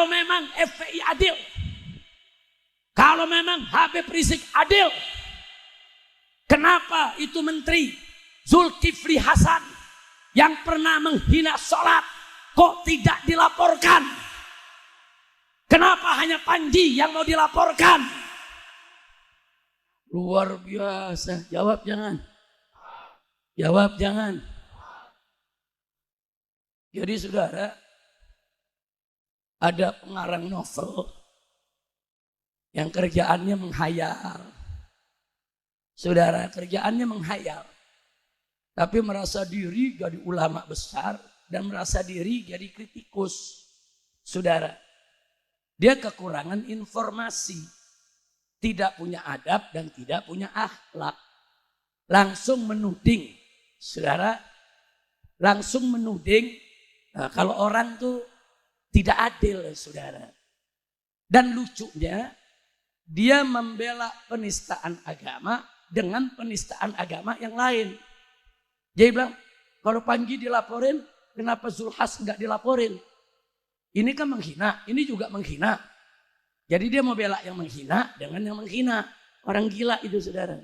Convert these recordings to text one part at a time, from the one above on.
Kalau memang FPI adil, kalau memang Habib Rizik adil, kenapa itu Menteri Zulkifli Hasan yang pernah menghina sholat kok tidak dilaporkan? Kenapa hanya Panji yang mau dilaporkan? Luar biasa. Jawab jangan. Jawab jangan. Jadi saudara, ada pengarang novel yang kerjaannya menghayal. Saudara, kerjaannya menghayal. Tapi merasa diri jadi ulama besar dan merasa diri jadi kritikus. Saudara, dia kekurangan informasi, tidak punya adab dan tidak punya akhlak. Langsung menuding, saudara, langsung menuding kalau orang tuh tidak adil, saudara. Dan lucunya, dia membela penistaan agama dengan penistaan agama yang lain. Dia bilang, kalau Panji dilaporin, kenapa Zulhas nggak dilaporin? Ini kan menghina, ini juga menghina. Jadi dia mau bela yang menghina dengan yang menghina. Orang gila itu, saudara.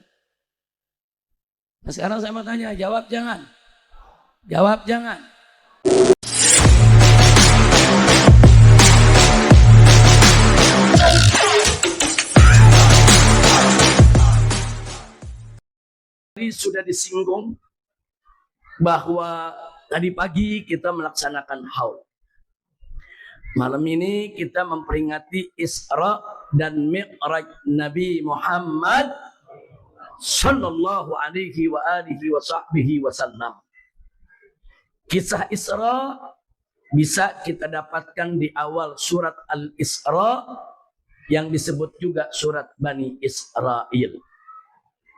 Nah, sekarang saya mau tanya, jawab jangan. Jawab jangan. Tadi sudah disinggung bahwa tadi pagi kita melaksanakan haul. Malam ini kita memperingati Isra dan Mi'raj Nabi Muhammad sallallahu alaihi wa alihi wa sahbihi wasallam. Kisah Isra bisa kita dapatkan di awal surat Al-Isra yang disebut juga surat Bani Israel.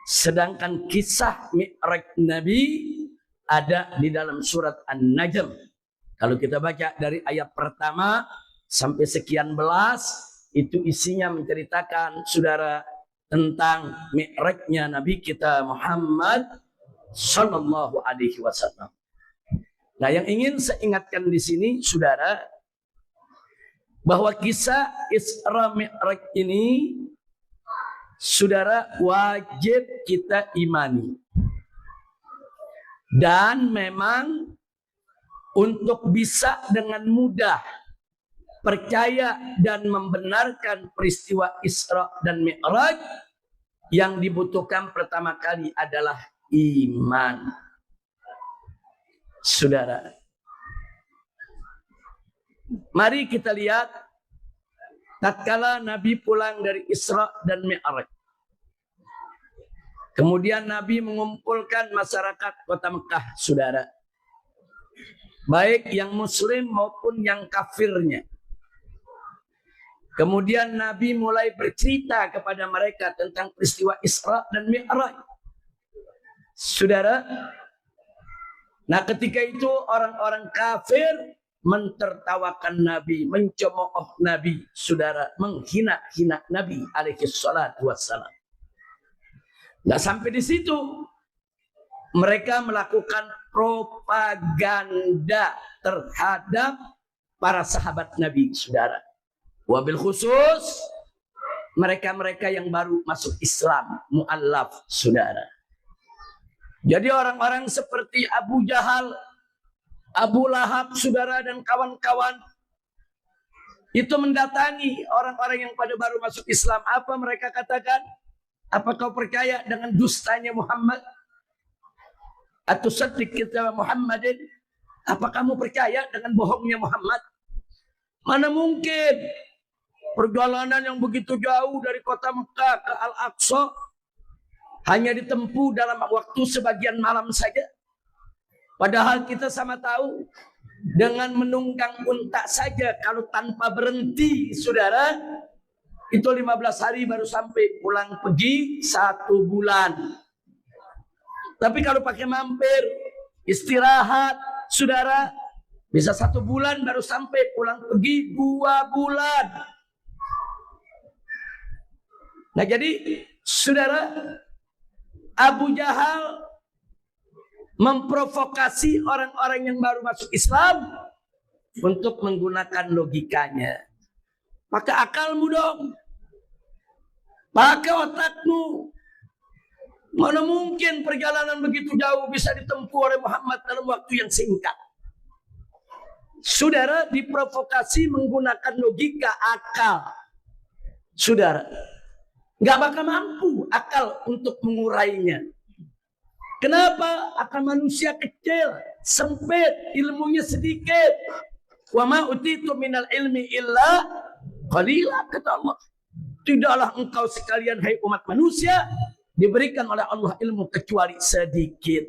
Sedangkan kisah Mi'raj Nabi ada di dalam surat An-Najm. Kalau kita baca dari ayat pertama sampai sekian belas, itu isinya menceritakan, saudara, tentang mi'rajnya Nabi kita Muhammad sallallahu alaihi wasallam. Nah, yang ingin saya ingatkan di sini, saudara, bahwa kisah Isra Mi'raj ini, saudara, wajib kita imani. Dan memang untuk bisa dengan mudah percaya dan membenarkan peristiwa Isra dan Mi'raj, yang dibutuhkan pertama kali adalah iman. Saudara, mari kita lihat tatkala Nabi pulang dari Isra dan Mi'raj. Kemudian Nabi mengumpulkan masyarakat kota Mekah, saudara. Baik yang muslim maupun yang kafirnya. Kemudian Nabi mulai bercerita kepada mereka tentang peristiwa Isra dan Mi'raj. Saudara, nah ketika itu orang-orang kafir mentertawakan Nabi, mencemooh Nabi, saudara, menghina-hina Nabi alaihi salatu wassalam. Nggak sampai di situ, mereka melakukan propaganda terhadap para sahabat Nabi, saudara. Wabil khusus mereka-mereka yang baru masuk Islam, mu'allaf, saudara. Jadi orang-orang seperti Abu Jahal, Abu Lahab, saudara, dan kawan-kawan itu mendatangi orang-orang yang pada baru masuk Islam. Apa mereka katakan? Apa kau percaya dengan dustanya Muhammad? Atau saddiq kita Muhammadin? Apa kamu percaya dengan bohongnya Muhammad? Mana mungkin perjalanan yang begitu jauh dari kota Mekah ke Al-Aqsa hanya ditempuh dalam waktu sebagian malam saja. Padahal kita sama tahu, dengan menunggang unta saja kalau tanpa berhenti, saudara, itu 15 hari baru sampai, pulang pergi 1 bulan. Tapi kalau pakai mampir, istirahat, saudara, bisa 1 bulan baru sampai, pulang pergi 2 bulan. Nah jadi, saudara, Abu Jahal memprovokasi orang-orang yang baru masuk Islam untuk menggunakan logikanya. Pakai akalmu dong. Pakai otakmu. Mana mungkin perjalanan begitu jauh bisa ditempuh oleh Muhammad dalam waktu yang singkat. Saudara, diprovokasi menggunakan logika akal. Saudara, nggak bakal mampu akal untuk mengurainya. Kenapa? Akal manusia kecil, sempit, ilmunya sedikit. Wa ma utitu minal ilmi illa qalila, kata Allah. Tidaklah engkau sekalian hai umat manusia diberikan oleh Allah ilmu kecuali sedikit.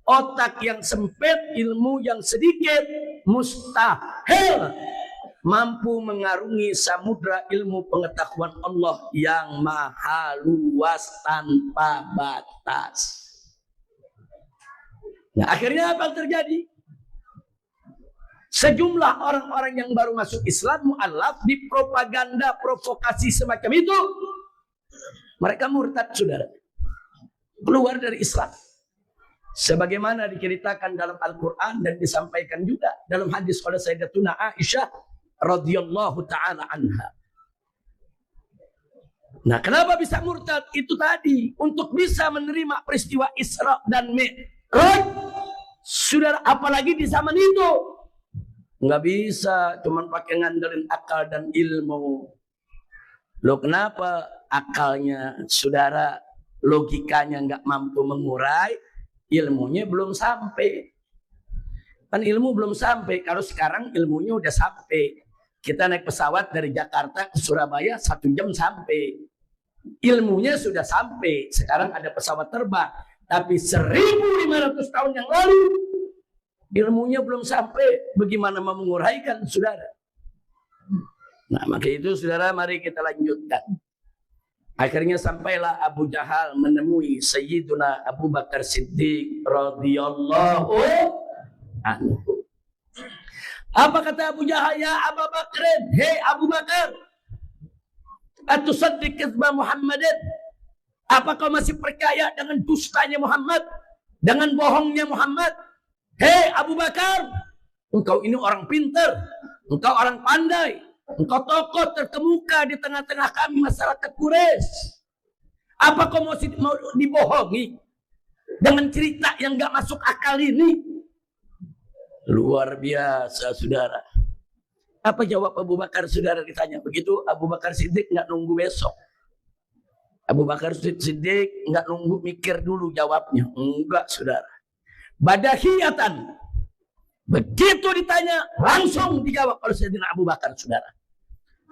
Otak yang sempit, ilmu yang sedikit, mustahil mampu mengarungi samudra ilmu pengetahuan Allah yang maha luas tanpa batas. Nah, akhirnya apa yang terjadi? Sejumlah orang-orang yang baru masuk Islam mu'allaf dipropaganda provokasi semacam itu. Mereka murtad, saudara. Keluar dari Islam. Sebagaimana diceritakan dalam Al-Quran dan disampaikan juga dalam hadis oleh Sayyidatuna Aisyah radhiyallahu ta'ala anha. Nah, kenapa bisa murtad? Itu tadi, untuk bisa menerima peristiwa Isra dan Mi'raj. Saudara, apalagi di zaman itu. Nggak bisa cuman pakai ngandelin akal dan ilmu. Loh, kenapa akalnya, saudara, logikanya nggak mampu mengurai, ilmunya belum sampai. Kan ilmu belum sampai. Kalau sekarang ilmunya udah sampai. Kita naik pesawat dari Jakarta ke Surabaya 1 jam sampai. Ilmunya sudah sampai. Sekarang ada pesawat terbang. Tapi 1500 tahun yang lalu ilmunya belum sampai. Bagaimana mau menguraikan, saudara? Nah, maka itu, saudara, mari kita lanjutkan. Akhirnya sampailah Abu Jahal menemui Sayyiduna Abu Bakar Siddiq radhiyallahu anhu. Apa kata Abu Jahal? Ya Abu Bakar, hei Abu Bakar, atusaddiq kadzba Muhammadin? Apa kau masih percaya dengan dustanya Muhammad, dengan bohongnya Muhammad? Hei Abu Bakar, engkau ini orang pintar, engkau orang pandai, engkau tokoh terkemuka di tengah-tengah kami masyarakat Quraisy. Apa kau mau dibohongi dengan cerita yang gak masuk akal ini? Luar biasa, saudara. Apa jawab Abu Bakar, saudara, ditanya begitu? Abu Bakar Siddiq gak nunggu besok. Abu Bakar Siddiq gak nunggu mikir dulu jawabnya. Enggak, saudara. Badahiyatan. Begitu ditanya, langsung dijawab oleh Sayyidina Abu Bakar, saudara.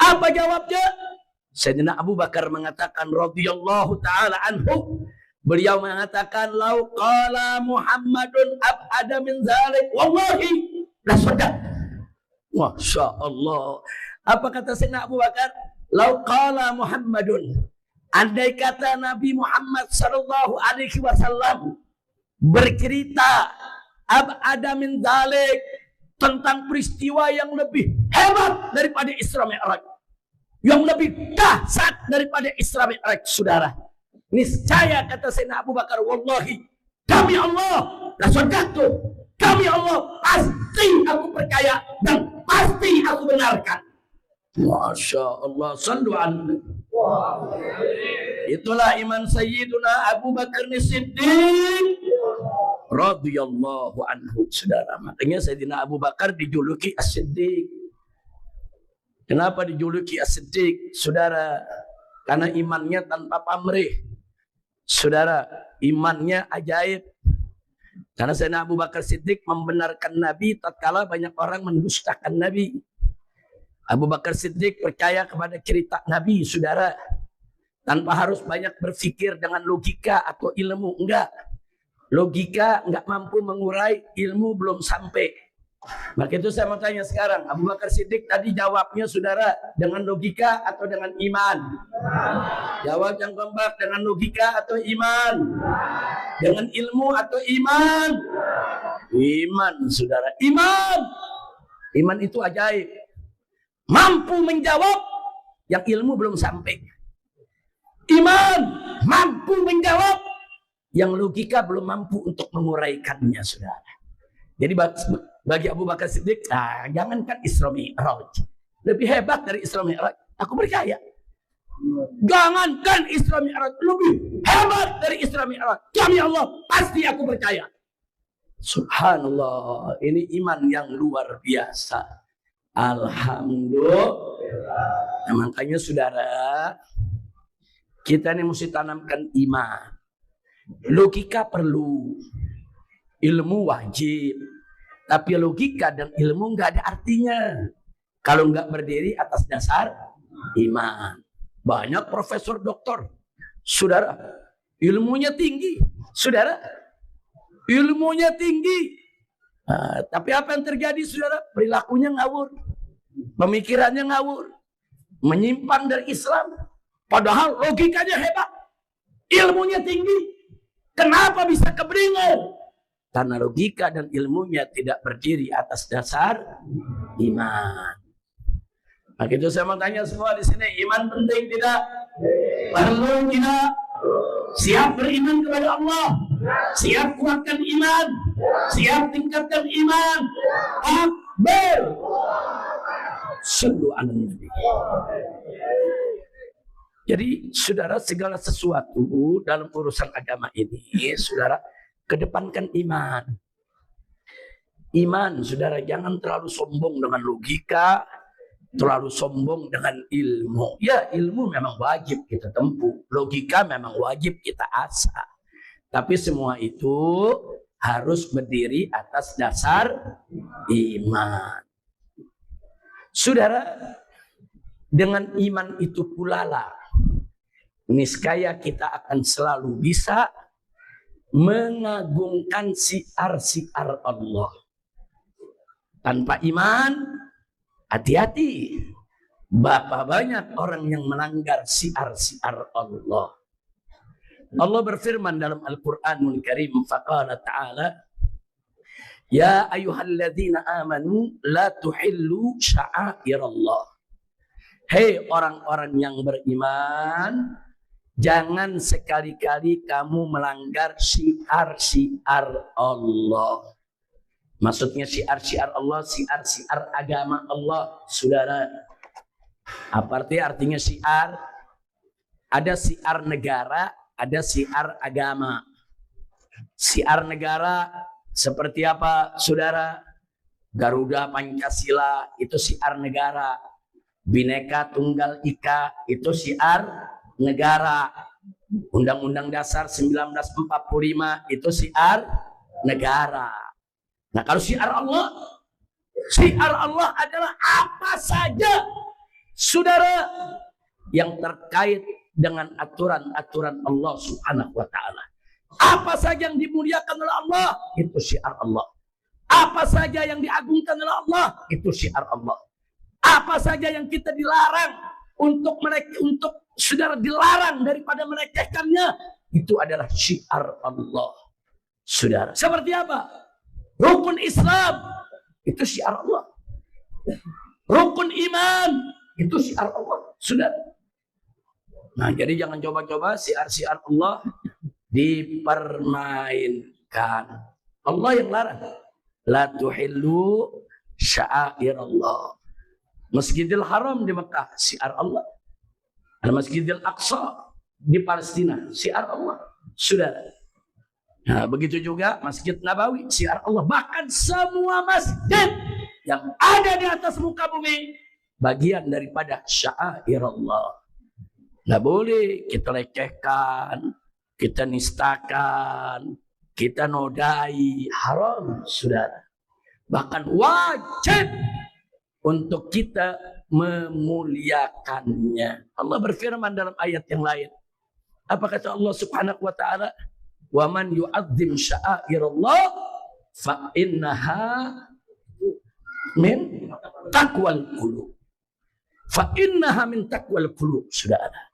Apa jawabnya? Sayyidina Abu Bakar mengatakan radhiyallahu ta'ala anhu. Beliau mengatakan, lau qala Muhammadun ab'ada min zalik wallahi la sadaq. Masya Allah. Apa kata Sayyidina Abu Bakar? Lau qala Muhammadun, andai kata Nabi Muhammad sallallahu alaihi wasallam bercerita ab'ada min zalik, tentang peristiwa yang lebih hebat daripada Isra Mi'raj, yang lebih dahsyat daripada Isra Mi'raj, saudara, niscaya kata Sayyidina Abu Bakar, wallahi, demi Allah, la sadaqtu, demi Allah, pasti aku percaya dan pasti aku benarkan. Masya Allah, sallu alaihi. Itulah iman Sayyiduna Abu Bakar Siddiq radhiyallahu anhu, saudara. Makanya Sayyidina Abu Bakar dijuluki As-Siddiq. Kenapa dijuluki As-Siddiq, saudara? Karena imannya tanpa pamrih, saudara. Imannya ajaib. Karena Sayyidina Abu Bakar Siddiq membenarkan Nabi tatkala banyak orang mendustakan Nabi. Abu Bakar Siddiq percaya kepada cerita Nabi, saudara, tanpa harus banyak berpikir dengan logika atau ilmu. Enggak. Logika enggak mampu mengurai, ilmu belum sampai. Maka itu saya mau tanya sekarang, Abu Bakar Siddiq tadi jawabnya, saudara, dengan logika atau dengan iman? Jawab yang kompak, dengan logika atau iman? Dengan ilmu atau iman? Iman, saudara. Iman. Iman itu ajaib. Mampu menjawab yang ilmu belum sampai. Iman mampu menjawab yang logika belum mampu untuk menguraikannya, saudara. Jadi bagi Abu Bakar Siddiq, jangankan Isra Mi'raj, lebih hebat dari Isra Mi'raj. Aku percaya. Jangankan Isra Mi'raj, lebih hebat dari Isra Mi'raj. Demi Allah, pasti aku percaya. Subhanallah, ini iman yang luar biasa. Alhamdulillah. Nah, makanya saudara, kita ini mesti tanamkan iman. Logika perlu, ilmu wajib. Tapi logika dan ilmu nggak ada artinya kalau nggak berdiri atas dasar iman. Banyak profesor doktor, saudara, ilmunya tinggi, saudara, ilmunya tinggi. Nah, tapi apa yang terjadi, saudara? Perilakunya ngawur, pemikirannya ngawur, menyimpang dari Islam. Padahal logikanya hebat, ilmunya tinggi. Kenapa bisa kebingungan? Karena logika dan ilmunya tidak berdiri atas dasar iman. Nah, itu saya mau tanya semua di sini, iman penting tidak? Perlu tidak? Siap beriman kepada Allah? Siap kuatkan iman? Siap tingkatkan iman? Akbar. Sallu ala Nabi. Jadi, saudara, segala sesuatu dalam urusan agama ini, saudara, kedepankan iman. Iman, saudara, jangan terlalu sombong dengan logika, terlalu sombong dengan ilmu. Ya, ilmu memang wajib kita tempuh, logika memang wajib kita asah. Tapi semua itu harus berdiri atas dasar iman. Saudara, dengan iman itu pula lah, niscaya kita akan selalu bisa mengagungkan siar-siar Allah. Tanpa iman, hati-hati. Berapa banyak orang yang melanggar siar-siar Allah. Allah berfirman dalam Al-Quranul Karim, faqala ta'ala, ya ayyuhalladzina amanu la tuhillu sya'airallah. Hei orang-orang yang beriman, jangan sekali-kali kamu melanggar syiar-syiar Allah. Maksudnya syiar-syiar Allah, syiar-syiar agama Allah, saudara. Apa artinya syiar? Ada syiar negara, ada syiar agama. Syiar negara seperti apa, saudara? Garuda Pancasila itu syiar negara. Bhinneka Tunggal Ika itu syiar negara. Undang-Undang Dasar 1945 itu syiar negara. Nah, kalau syiar Allah adalah apa saja, saudara, yang terkait dengan aturan-aturan Allah Subhanahu wa ta'ala. Apa saja yang dimuliakan oleh Allah, itu syiar Allah. Apa saja yang diagungkan oleh Allah, itu syiar Allah. Apa saja yang kita dilarang untuk saudara dilarang daripada melecehkannya, itu adalah syiar Allah. Saudara, seperti apa? Rukun Islam itu syiar Allah. Rukun iman itu syiar Allah. Saudara. Nah, jadi jangan coba-coba syiar-syiar Allah dipermainkan. Allah yang larang. La tuhillu sya'airallah. Masjidil Haram di Mekah, syiar Allah. Al-Masjidil Aqsa di Palestina, syiar Allah. Saudara. Nah, begitu juga Masjid Nabawi, syiar Allah. Bahkan semua masjid yang ada di atas muka bumi, bagian daripada syair Allah. Nggak boleh kita lecehkan, kita nistakan, kita nodai. Haram, saudara. Bahkan wajib untuk kita memuliakannya. Allah berfirman dalam ayat yang lain. Apa kata Allah Subhanahu wa ta'ala? Wa man yu'azzim sya'airallah fa innaha min taqwal qulub. Fa innaha min taqwal qulub, saudara.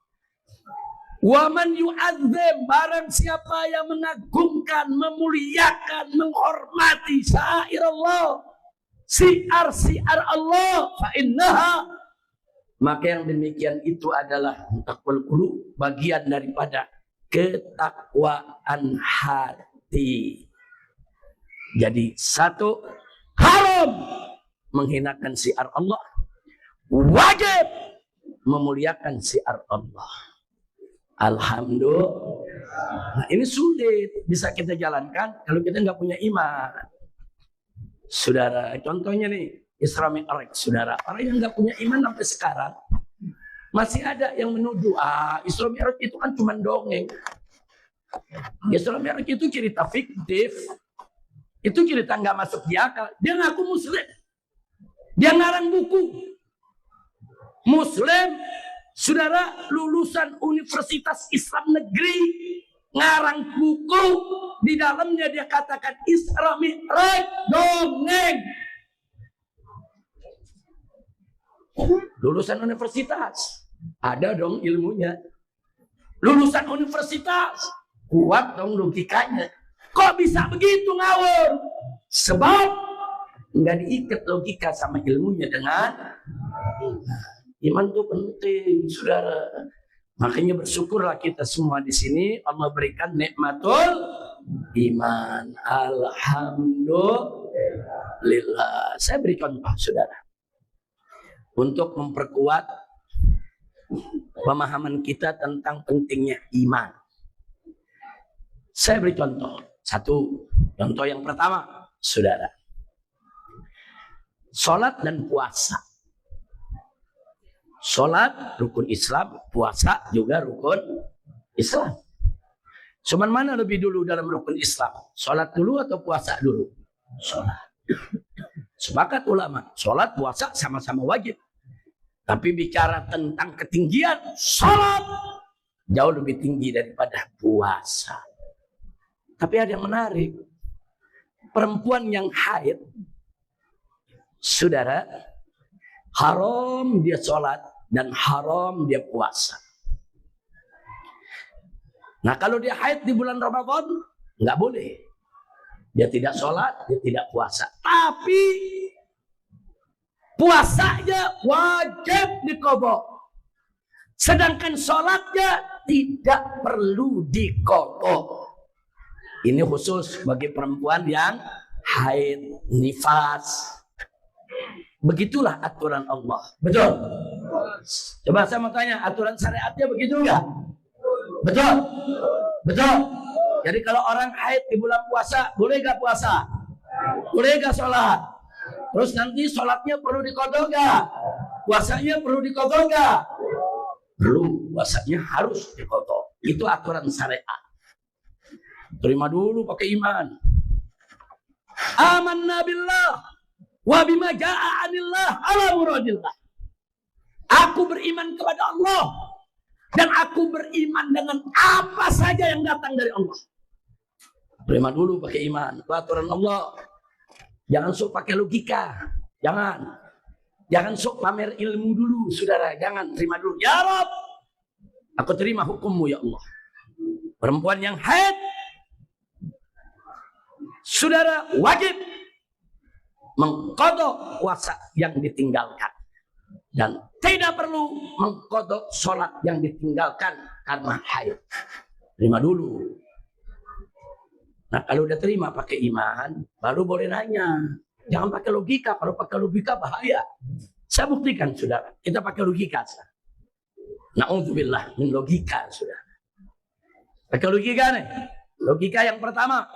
Wa man yu'azzim, barang siapa yang mengagungkan, memuliakan, menghormati sya'airallah, syiar-syiar Allah, fa innaha, maka yang demikian itu adalah taqwal qulub, bagian daripada ketakwaan hati. Jadi satu, haram menghinakan syiar Allah. Wajib memuliakan syiar Allah. Alhamdulillah. Nah, ini sulit bisa kita jalankan kalau kita nggak punya iman. Saudara, contohnya nih Isra Mi'raj, saudara. Orang yang nggak punya iman sampai sekarang masih ada yang menuduh, Isra Mi'raj itu kan cuma dongeng. Isra Mi'raj itu cerita fiktif. Itu cerita nggak masuk di akal. Dia ngaku muslim. Dia ngarang buku. Muslim, saudara, lulusan Universitas Islam Negeri, ngarang buku, di dalamnya dia katakan Isra Mi'raj dongeng. Lulusan universitas, ada dong ilmunya. Lulusan universitas, kuat dong logikanya. Kok bisa begitu ngawur? Sebab nggak diikat logika sama ilmunya dengan iman itu penting, saudara. Makanya bersyukurlah kita semua di sini Allah berikan nikmatul iman. Alhamdulillah. Saya beri contoh, saudara, untuk memperkuat pemahaman kita tentang pentingnya iman. Saya beri contoh. Satu, contoh yang pertama, saudara. Sholat dan puasa. Sholat rukun Islam, puasa juga rukun Islam. Cuman mana lebih dulu dalam rukun Islam? Sholat dulu atau puasa dulu? Sholat. Sepakat ulama, sholat puasa sama-sama wajib. Tapi bicara tentang ketinggian, sholat jauh lebih tinggi daripada puasa. Tapi ada yang menarik. Perempuan yang haid, saudara, haram dia sholat dan haram dia puasa. Nah, kalau dia haid di bulan Ramadan, nggak boleh. Dia tidak sholat, dia tidak puasa. Tapi puasanya wajib diqadha. Sedangkan sholatnya tidak perlu diqadha. Ini khusus bagi perempuan yang haid, nifas. Begitulah aturan Allah. Betul? Coba saya mau tanya, aturan syariatnya begitu enggak? Betul? Betul? Jadi kalau orang haid di bulan puasa, boleh enggak puasa? Boleh enggak sholat? Terus nanti sholatnya perlu diqadha enggak? Puasanya perlu diqadha enggak? Perlu, puasanya harus diqadha. Itu aturan syariat. Terima dulu pakai iman. Amanna billah wa bima jaa'a anillah ala muradillah. Aku beriman kepada Allah dan aku beriman dengan apa saja yang datang dari Allah. Terima dulu pakai iman. Itu aturan Allah. Jangan sok pakai logika. Jangan sok pamer ilmu dulu, saudara. Jangan, terima dulu. Ya Rabb, aku terima hukummu ya Allah. Perempuan yang haid, saudara, wajib mengqadha puasa yang ditinggalkan dan tidak perlu mengqadha sholat yang ditinggalkan karena haid. Terima dulu. Nah, kalau udah terima pakai iman, baru boleh nanya. Jangan pakai logika. Kalau pakai logika bahaya. Saya buktikan, saudara. Kita pakai logika. Na'udzubillah min logika, saudara. Pakai logika nih. Logika yang pertama,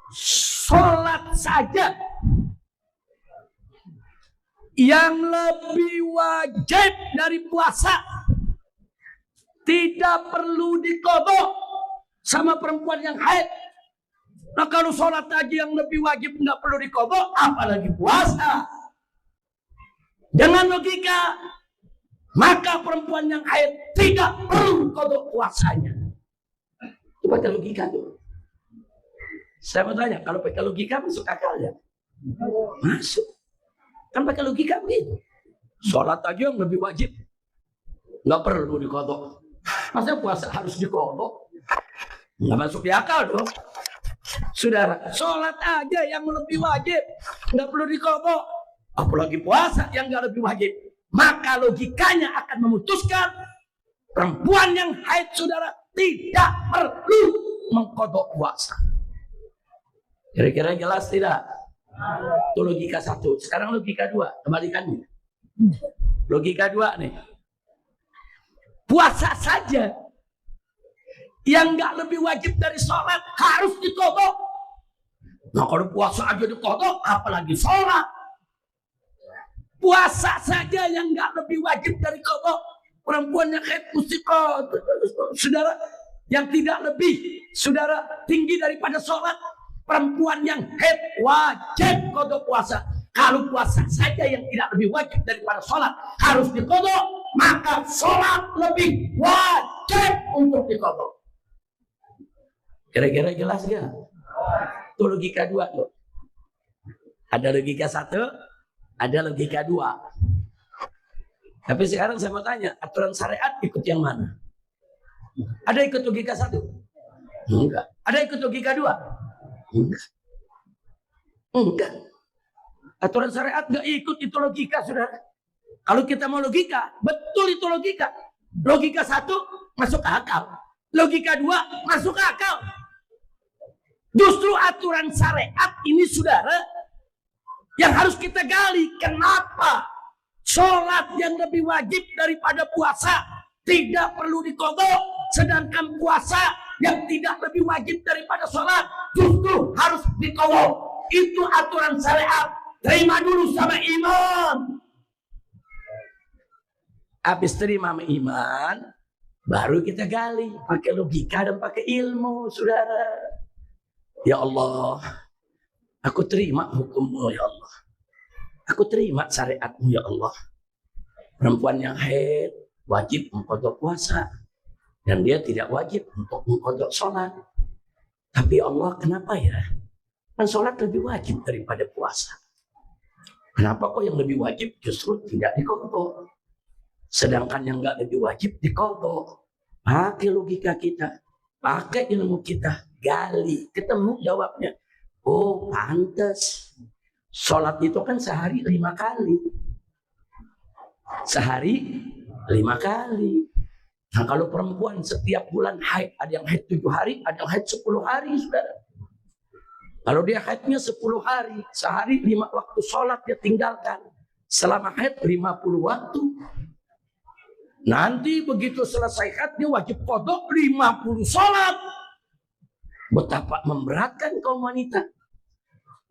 sholat saja yang lebih wajib dari puasa tidak perlu diqadha sama perempuan yang haid. Nah, kalau sholat aja yang lebih wajib nggak perlu diqadha, apalagi puasa. Dengan logika, maka perempuan yang haid tidak perlu qadha puasanya. Itu pakai logika tuh. Saya mau tanya, kalau pakai logika masuk akal ya? Masuk. Kan pakai logika begitu. Sholat aja yang lebih wajib nggak perlu diqadha. Masa puasa harus diqadha? Nggak masuk di akal dong. Saudara, sholat aja yang lebih wajib nggak perlu diqadha, apalagi puasa yang nggak lebih wajib. Maka logikanya akan memutuskan perempuan yang haid, saudara, tidak perlu mengqadha puasa. Kira-kira jelas tidak? Itu logika satu. Sekarang logika dua, kebalikannya. Logika dua nih. Puasa saja yang nggak lebih wajib dari sholat harus dikodok. Nah kalau puasa aja dikodok, apalagi sholat. Puasa saja yang nggak lebih wajib dari kodok. Perempuan yang haid mesti kodok, saudara. Yang tidak lebih, saudara, tinggi daripada sholat. Perempuan yang haid wajib kodok puasa. Kalau puasa saja yang tidak lebih wajib daripada sholat harus dikodok, maka sholat lebih wajib untuk dikodok. Kira-kira jelas gak? Itu logika dua tuh. Ada logika satu, ada logika dua. Tapi sekarang saya mau tanya, aturan syariat ikut yang mana? Ada ikut logika satu? Enggak. Ada ikut logika dua? Enggak. Enggak. Aturan syariat enggak ikut itu logika, saudara. Kalau kita mau logika, betul itu logika. Logika satu masuk akal. Logika dua masuk akal. Justru aturan syariat ini, saudara, yang harus kita gali. Kenapa sholat yang lebih wajib daripada puasa tidak perlu dikodok, sedangkan puasa yang tidak lebih wajib daripada sholat justru harus dikodok? Itu aturan syariat. Terima dulu sama iman. Habis terima sama iman, baru kita gali pakai logika dan pakai ilmu, saudara. Ya Allah, aku terima hukum-Mu ya Allah. Aku terima syariat-Mu ya Allah. Perempuan yang haid wajib mengkodok puasa dan dia tidak wajib untuk mengkodok sholat. Tapi Allah, kenapa ya? Kan sholat lebih wajib daripada puasa. Kenapa kok yang lebih wajib justru tidak dikodok? Sedangkan yang nggak lebih wajib dikodok. Pakai logika kita, pakai ilmu kita, gali, ketemu jawabnya. Oh pantas. Sholat itu kan sehari 5 kali. Sehari 5 kali. Nah kalau perempuan setiap bulan haid, ada yang haid 7 hari, ada yang haid 10 hari, saudara. Kalau dia haidnya 10 hari, sehari 5 waktu sholat dia tinggalkan. Selama haid 50 waktu. Nanti begitu selesai haid dia wajib kodok 50 sholat. Betapa memberatkan kaum wanita.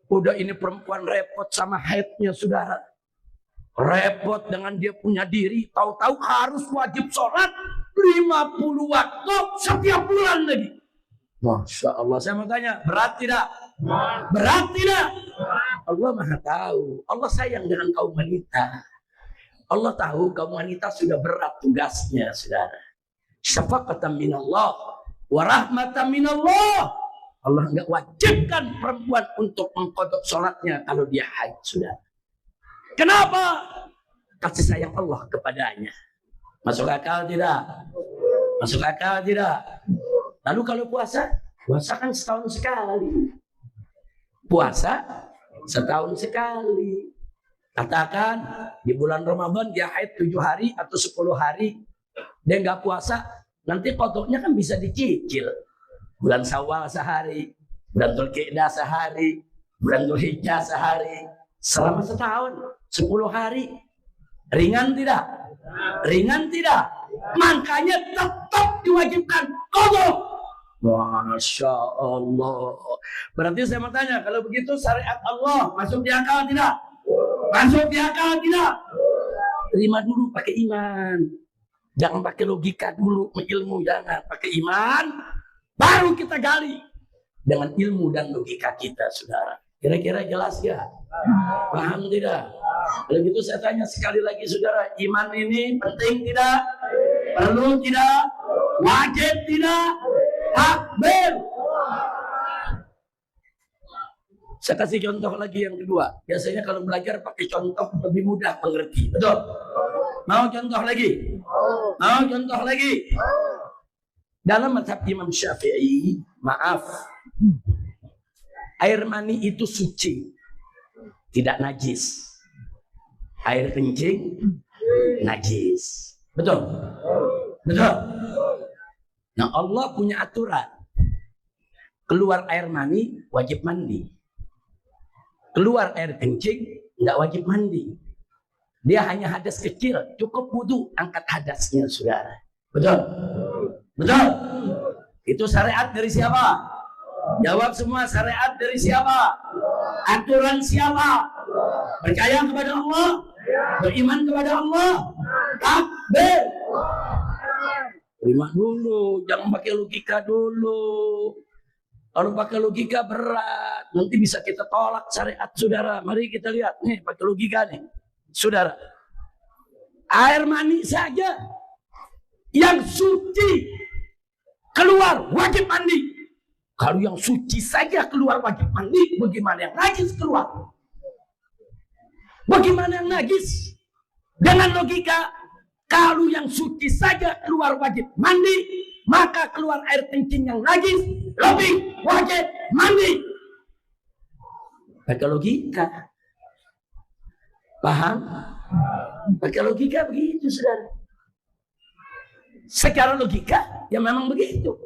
Udah ini perempuan repot sama haidnya, saudara. Repot dengan dia punya diri. Tahu-tahu harus wajib sholat 50 waktu setiap bulan lagi. Masya Allah, saya mau tanya, berat tidak? Berat tidak? Allah Maha tahu. Allah sayang dengan kaum wanita. Allah tahu kaum wanita sudah berat tugasnya, saudara. Syafaqatan minallah wa rahmatan minallah. Allah enggak wajibkan perempuan untuk mengkodok sholatnya kalau dia haid, saudara. Kenapa? Kasih sayang Allah kepadanya. Masuk akal tidak? Masuk akal tidak? Lalu kalau puasa? Puasa kan setahun sekali. Puasa setahun sekali. Katakan di bulan Ramadan dia haid 7 hari atau 10 hari. Dia nggak puasa. Nanti kodoknya kan bisa dicicil. Bulan Syawal sehari. Bulan Dzulqa'dah sehari. Bulan Dzulhijjah sehari. Selama setahun. 10 hari. Ringan tidak? Ringan tidak? Makanya tetap diwajibkan kodok. Masya Allah. Berarti saya mau tanya, kalau begitu syariat Allah masuk di akal tidak? Masuk di akal tidak? Terima dulu pakai iman. Jangan pakai logika dulu, ilmu jangan. Pakai iman, baru kita gali dengan ilmu dan logika kita, saudara. Kira-kira jelas ya? Paham tidak? Kalau gitu saya tanya sekali lagi, saudara, iman ini penting tidak? Perlu tidak? Wajib tidak? Takbir. Saya kasih contoh lagi yang kedua. Biasanya kalau belajar pakai contoh lebih mudah mengerti. Betul? Mau contoh lagi? Mau contoh lagi? Dalam mazhab Imam Syafi'i, maaf, air mani itu suci, tidak najis. Air kencing najis. Betul? Betul? Nah Allah punya aturan. Keluar air mani wajib mandi. Keluar air kencing nggak wajib mandi. Dia hanya hadas kecil, cukup wudu, angkat hadasnya, saudara. Betul? Betul? Itu syariat dari siapa? Jawab semua, syariat dari siapa? Aturan siapa? Percaya kepada Allah? Beriman kepada Allah? Takbir. Terima dulu, jangan pakai logika dulu. Kalau pakai logika berat, nanti bisa kita tolak syariat, saudara. Mari kita lihat nih, pakai logika nih, saudara. Air mani saja yang suci keluar wajib mandi. Kalau yang suci saja keluar wajib mandi, bagaimana yang najis keluar? Bagaimana yang najis? Dengan logika, kalau yang suci saja keluar wajib mandi, maka keluar air kencing yang najis lebih wajib mandi. Pakai logika. Paham? Pakai logika begitu, saudara. Secara logika, ya memang begitu.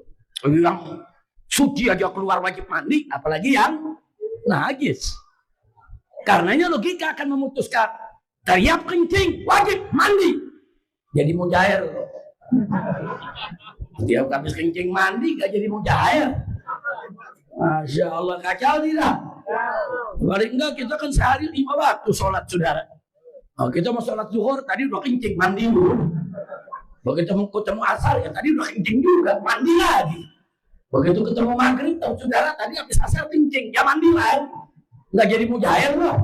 Yang suci aja keluar wajib mandi, apalagi yang najis. Karenanya logika akan memutuskan tiap kencing wajib mandi. Jadi mujair. Tiap habis kencing mandi gak jadi mujair. Masya Allah, kacau tidak? Balik enggak, kita kan sehari 5 waktu sholat, saudara. Oh, kita mau sholat zuhur, tadi udah kencing, mandi dulu. Begitu mau ketemu asar, ya tadi udah kencing juga, mandi lagi. Begitu ketemu maghrib, tahu saudara, tadi habis asar kencing, ya mandi lagi. Nggak jadi mujair loh.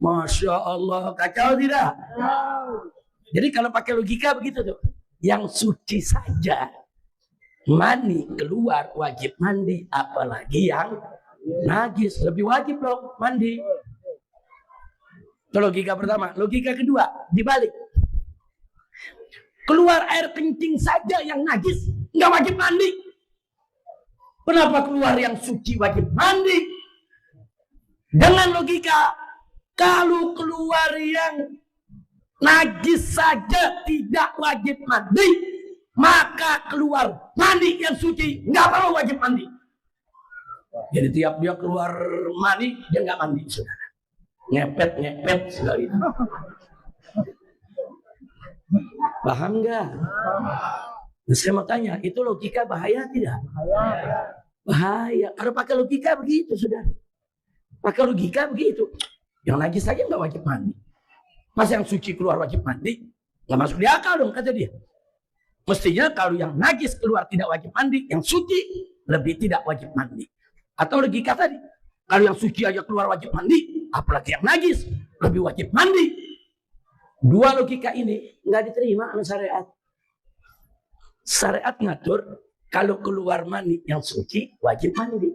Masya Allah, kacau tidak? Jadi kalau pakai logika begitu tuh, yang suci saja mani keluar wajib mandi, apalagi yang najis lebih wajib loh mandi. Itu logika pertama. Logika kedua dibalik. Keluar air kencing saja yang najis nggak wajib mandi. Kenapa keluar yang suci wajib mandi? Dengan logika, kalau keluar yang najis saja tidak wajib mandi, maka keluar mani yang suci nggak perlu wajib mandi. Jadi tiap dia keluar mani, dia nggak mandi, saudara. Ngepet sekali. Paham nggak? Nah, saya mau tanya, itu logika bahaya tidak? Bahaya. Kalau pakai logika begitu, saudara. Pakai logika begitu. Yang najis saja nggak wajib mandi. Mas yang suci keluar wajib mandi, nggak masuk di akal dong, kata dia. Mestinya kalau yang najis keluar tidak wajib mandi, yang suci lebih tidak wajib mandi. Atau logika tadi, kalau yang suci aja keluar wajib mandi, apalagi yang najis lebih wajib mandi. Dua logika ini nggak diterima sama syariat. Syariat ngatur kalau keluar mani yang suci wajib mandi.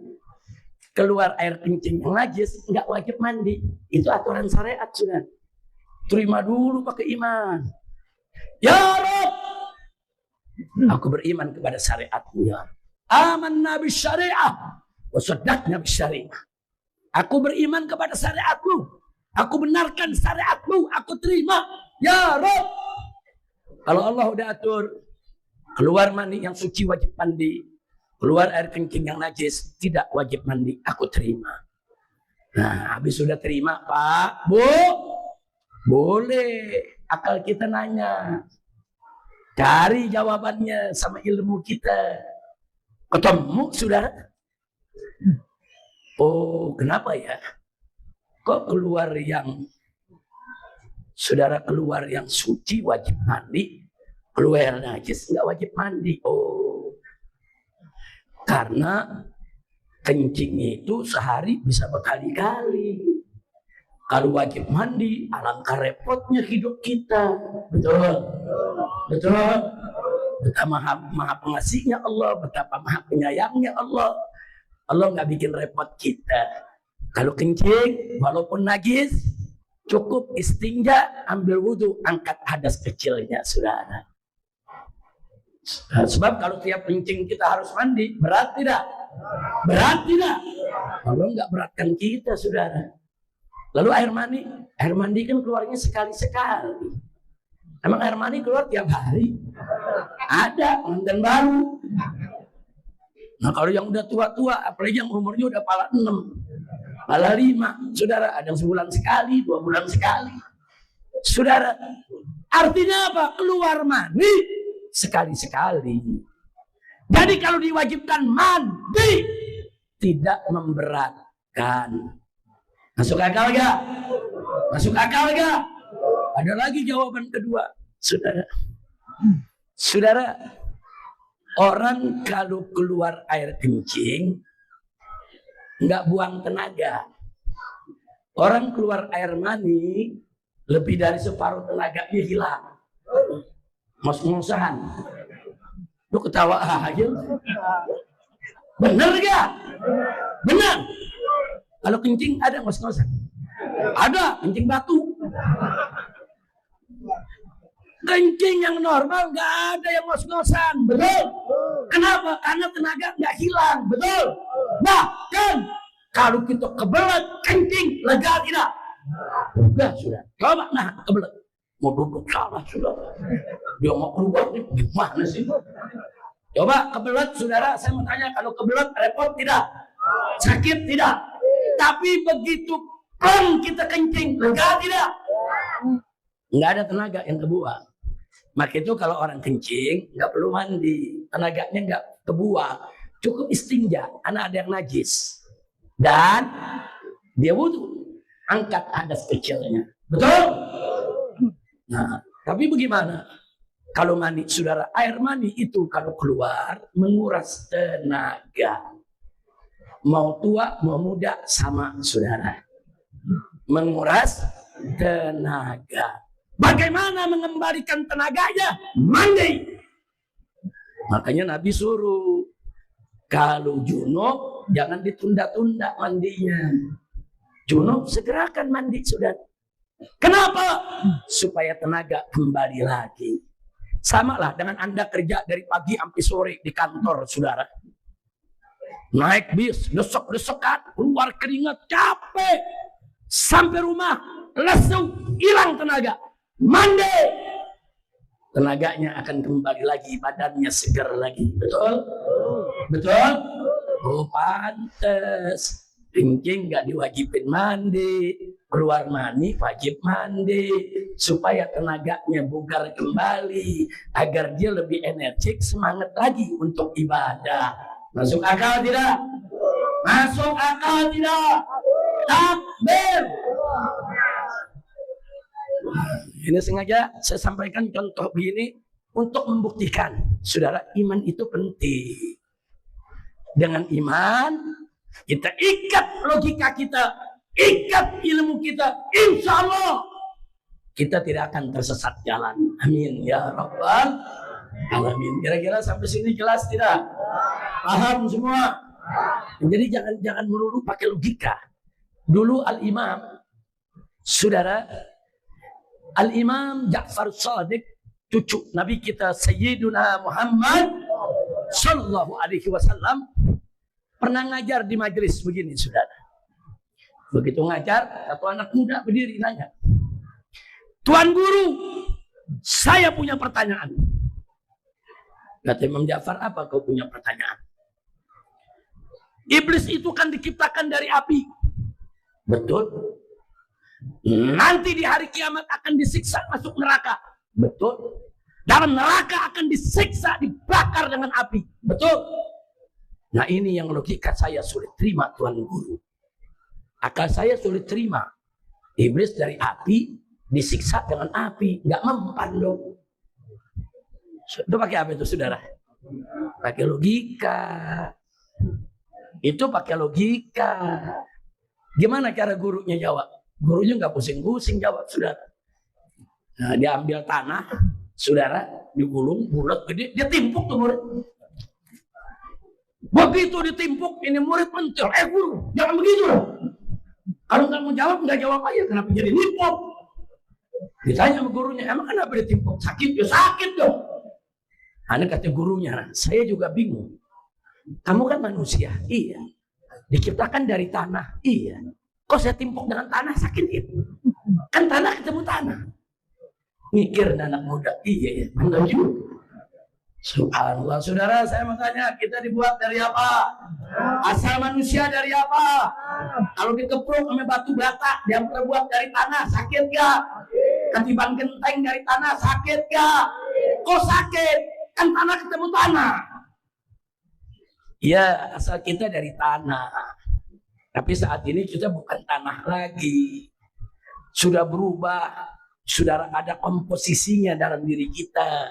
Keluar air kencing yang najis nggak wajib mandi. Itu aturan syariat, sudah. Terima dulu pakai iman. Ya Rabb, aku beriman kepada syariatmu, ya. Amanna bisyari'ah wa saddaqna bisyari'ah. Aku beriman kepada syariatmu. Aku benarkan syariatmu. Aku terima. Ya Rabb. Kalau Allah udah atur keluar mani yang suci wajib mandi, keluar air kencing yang najis tidak wajib mandi, aku terima. Nah, habis sudah terima, Pak, Bu, boleh akal kita nanya, cari jawabannya sama ilmu kita. Ketemu, saudara? Oh, kenapa ya? Kok keluar yang saudara keluar yang suci wajib mandi, keluar najis nggak wajib mandi? Oh, karena kencing itu sehari bisa berkali-kali. Kalau wajib mandi, alangkah repotnya hidup kita. Betul, betul. Betapa maha pengasihnya Allah, betapa maha penyayangnya Allah. Allah nggak bikin repot kita. Kalau kencing, walaupun najis, cukup istinja, ambil wudhu, angkat hadas kecilnya, saudara. Sebab kalau tiap kencing kita harus mandi, berat tidak? Berat tidak? Allah nggak beratkan kita, saudara. Lalu air mandi kan keluarnya sekali-sekali. Emang air mandi keluar tiap hari? Ada, pengantin baru. Nah kalau yang udah tua-tua, apalagi yang umurnya udah pala 6, pala 5, saudara, ada yang sebulan sekali, 2 bulan sekali. Saudara, artinya apa? Keluar mandi sekali-sekali. Jadi kalau diwajibkan mandi, tidak memberatkan. Masuk akal gak? Masuk akal gak? Ada lagi jawaban kedua, saudara. Saudara, orang kalau keluar air kencing nggak buang tenaga. Orang keluar air mani lebih dari separuh tenaganya hilang. Ngos-ngosan. Lu ketawa aja. Bener gak? Bener. Kalau kencing ada ngos-ngosan? Ada, kencing batu. Kencing yang normal nggak ada yang ngos-ngosan, betul? Kenapa? Karena tenaga nggak hilang, betul? Bahkan kalau kita kebelet kencing, lega tidak? Udah sudah. Coba nah kebelet, mau duduk salah sudah. Dia mau keluar nih, gimana sih? Coba kebelet, saudara. Saya mau tanya, kalau kebelet repot tidak? Sakit tidak? Tapi begitu plong kita kencing, lega tidak? Nggak ada tenaga yang kebuang. Maka itu kalau orang kencing nggak perlu mandi, tenaganya nggak kebuang, cukup istinja. Karena ada yang najis dan dia wudu, angkat hadas kecilnya, betul? Nah, tapi bagaimana kalau mandi, saudara? Air mani itu kalau keluar menguras tenaga. Mau tua mau muda sama, saudara, menguras tenaga. Bagaimana mengembalikan tenaganya? Mandi. Makanya Nabi suruh, kalau junub jangan ditunda-tunda mandinya. Junub segerakan mandi, saudara. Kenapa? Supaya tenaga kembali lagi. Sama lah dengan Anda kerja dari pagi sampai sore di kantor, saudara. Naik bis, desek-desekan, keluar keringat, capek. Sampai rumah, lesu, hilang tenaga. Mandi, tenaganya akan kembali lagi, badannya segar lagi, betul? Betul? Oh pantes, kencing nggak diwajibin mandi, keluar mani wajib mandi, supaya tenaganya bugar kembali, agar dia lebih energik, semangat lagi untuk ibadah. Masuk akal tidak? Masuk akal tidak? Takbir. Ini sengaja saya sampaikan contoh begini untuk membuktikan, saudara, iman itu penting. Dengan iman kita ikat logika kita, ikat ilmu kita, insya Allah kita tidak akan tersesat jalan. Amin ya rabbal alamin. Kira-kira sampai sini jelas tidak? Paham semua? Jadi jangan melulu pakai logika. Dulu al-imam, saudara, Al-Imam Ja'far Shadiq, cucu Nabi kita Sayyiduna Muhammad Sallallahu Alaihi Wasallam, pernah ngajar di majelis begini, saudara. Begitu ngajar, satu anak muda berdiri nanya, Tuan Guru, saya punya pertanyaan. Kata Imam Ja'far, apa kau punya pertanyaan? Iblis itu kan diciptakan dari api. Betul. Nanti di hari kiamat akan disiksa masuk neraka. Betul. Dalam neraka akan disiksa, dibakar dengan api. Betul. Nah ini yang logika saya sulit terima, Tuan Guru. Akal saya sulit terima. Iblis dari api disiksa dengan api. Nggak mempan dong. Itu pakai apa itu, saudara? Pakai logika. Itu pakai logika. Gimana cara gurunya jawab? Gurunya nggak pusing-pusing jawab, saudara. Nah, dia ambil tanah, saudara, digulung, bulat, gede, dia timpuk tuh murid. Begitu ditimpuk, ini murid mentil. Guru, jangan begitu loh. Kalau nggak mau jawab, nggak jawab aja. Kenapa jadi nimpuk? Ditanya sama gurunya, emang kenapa ditimpuk? Sakit? Ya sakit dong. Nah, kata gurunya, saya juga bingung. Kamu kan manusia, iya. Diciptakan dari tanah, iya. Kok saya timpuk dengan tanah sakit itu? Kan tanah ketemu tanah. Mikir anak muda, iya ya, benar juga. Subhanallah, saudara, saya mau tanya, kita dibuat dari apa? Asal manusia dari apa? Kalau dikepruk sama batu bata, dia terbuat dari tanah, sakit gak? Ketiban genteng dari tanah sakit gak? Kok sakit? Kan tanah ketemu tanah. Ya, asal kita dari tanah. Tapi saat ini kita bukan tanah lagi. Sudah berubah. Sudah ada komposisinya dalam diri kita.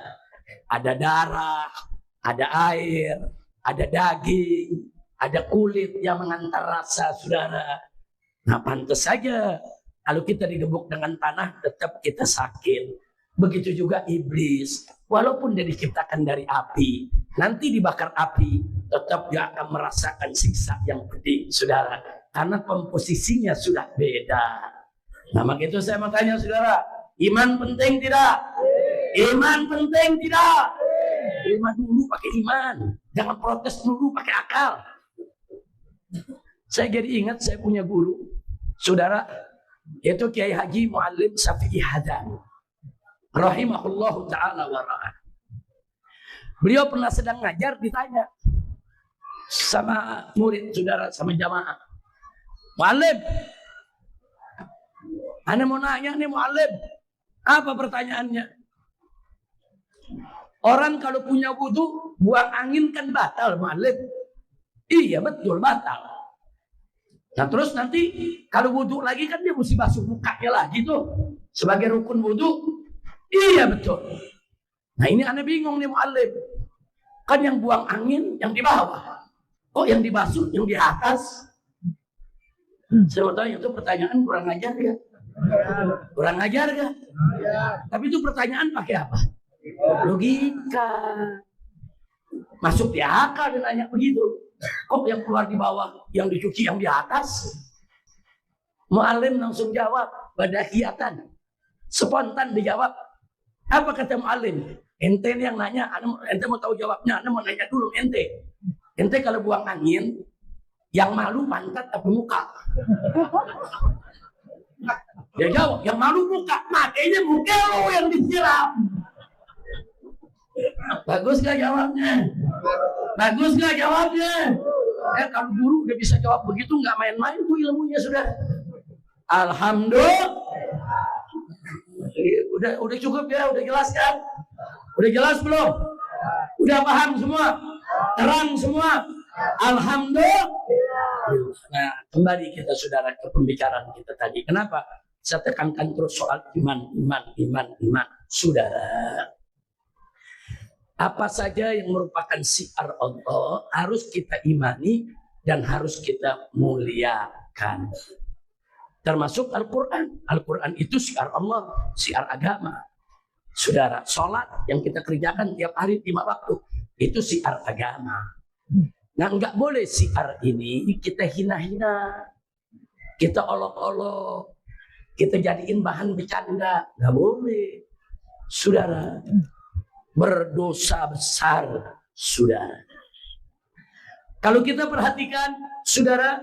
Ada darah, ada air, ada daging, ada kulit yang mengantar rasa, saudara. Nah, pantas saja kalau kita digebuk dengan tanah tetap kita sakit. Begitu juga iblis. Walaupun dia diciptakan dari api, nanti dibakar api, tetap dia akan merasakan siksa yang pedih, saudara. Karena komposisinya sudah beda. Nah, maka itu saya mau tanya, saudara, iman penting tidak? Iman penting tidak? Iman dulu pakai iman. Jangan protes dulu pakai akal. Saya jadi ingat saya punya guru, saudara, yaitu Kiai Haji Muallim Syafi'i Hadani, rahimahullahu ta'ala wa ra'ah. Beliau pernah sedang ngajar, ditanya sama murid, saudara, sama jamaah, Muallim, ana mau nanya nih Muallim, apa pertanyaannya? Orang kalau punya wudu buang angin kan batal, Muallim. Iya betul, batal. Nah terus nanti kalau wudu lagi kan dia mesti basuh mukanya lagi tuh sebagai rukun wudu. Iya betul. Nah ini aneh bingung nih Muallim. Kan yang buang angin yang di bawah. Kok yang dibasuh yang di atas? Saya mau tanya, itu pertanyaan kurang ajar ya? Kurang ajar ya? Tapi itu pertanyaan pakai apa? Logika. Masuk di akal dan nanya begitu. Kok yang keluar di bawah, yang dicuci yang di atas? Muallim langsung jawab, badahiyatan. Spontan dijawab. Apa kata Muallim? Ente yang nanya, ente mau tahu jawabnya, ente mau nanya dulu ente. Ente kalau buang angin, yang malu pantat atau muka? Dia jawab, yang malu muka. Makanya muka lo yang disiram. Bagus gak jawabnya? Bagus gak jawabnya? Kalau guru udah bisa jawab begitu, nggak main-main tuh ilmunya sudah. Alhamdulillah. Udah cukup ya, udah jelas kan? Udah jelas belum? Udah paham semua? Terang semua? Alhamdulillah. Nah, kembali kita saudara ke pembicaraan kita tadi. Kenapa? Saya tekankan terus soal iman. Saudara, apa saja yang merupakan syiar Allah harus kita imani dan harus kita muliakan. Termasuk Al-Quran. Al-Quran itu syiar Allah, syiar agama. Saudara, sholat yang kita kerjakan tiap hari 5 waktu, itu syiar agama. Nah, enggak boleh syiar ini kita hina-hina, kita olok-olok, kita jadiin bahan bercanda. Enggak boleh. Saudara, berdosa besar, saudara. Kalau kita perhatikan, saudara,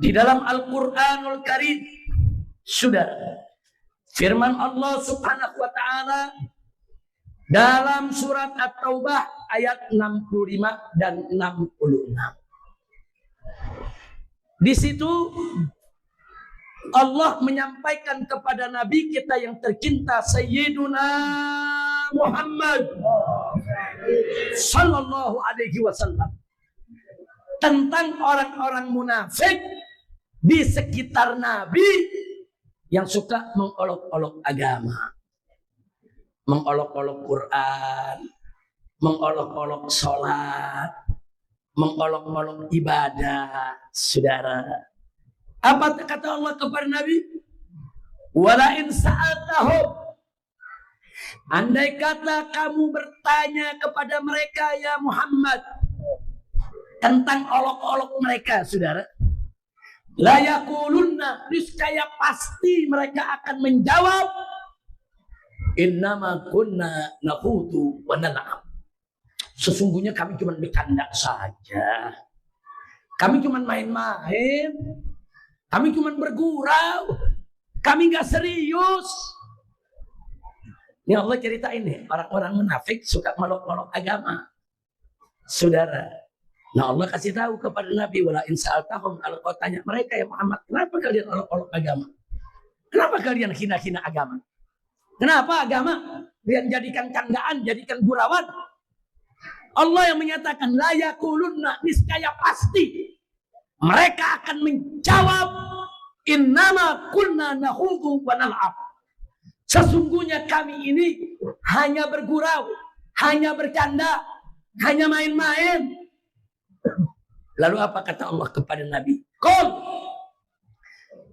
di dalam Al-Quranul Karim, saudara, firman Allah Subhanahu wa ta'ala dalam surat At-Taubah ayat 65 dan 66. Di situ Allah menyampaikan kepada Nabi kita yang tercinta Sayyiduna Muhammad Sallallahu Alaihi Wasallam tentang orang-orang munafik di sekitar Nabi yang suka mengolok-olok agama, mengolok-olok Quran, mengolok-olok sholat, mengolok-olok ibadah, saudara. Apa kata Allah kepada Nabi? Wala in sa'altahum, andai kata kamu bertanya kepada mereka ya Muhammad tentang olok-olok mereka, saudara, la yaqulunna, niscaya pasti mereka akan menjawab, innama kunna naqutu wa nal'ab. Sesungguhnya kami cuma bercanda saja. Kami cuma main-main. Kami cuma bergurau. Kami nggak serius. Ini Allah ceritain nih, orang-orang munafik suka melok-melok agama. Saudara. Nah Allah kasih tahu kepada Nabi, wala in sa'altahum, kalau kau tanya mereka ya Muhammad, kenapa kalian olok-olok agama? Kenapa kalian hina-hina agama? Kenapa agama kalian jadikan candaan, jadikan gurauan? Allah yang menyatakan la yaqulunna, niscaya pasti mereka akan menjawab innama kunna nakhudhu wa nal'ab. Sesungguhnya kami ini hanya bergurau, hanya bercanda, hanya main-main. Lalu apa kata Allah kepada Nabi? Qul,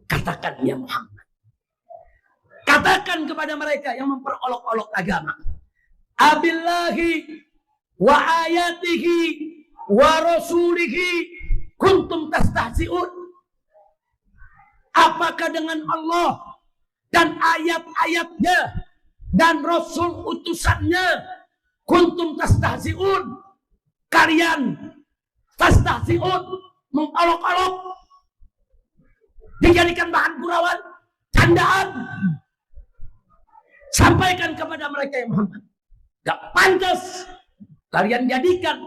katakan ya Muhammad. Katakan kepada mereka yang memperolok-olok agama. Abillahi wa ayatihi wa rasulihi kuntum tastahzi'un. Apakah dengan Allah dan ayat-ayatnya dan Rasul utusannya kuntum tastahzi'un, kalian tastahzi'un, mengolok-olok, dijadikan bahan gurauan, candaan? Sampaikan kepada mereka ya Muhammad, gak pantas kalian jadikan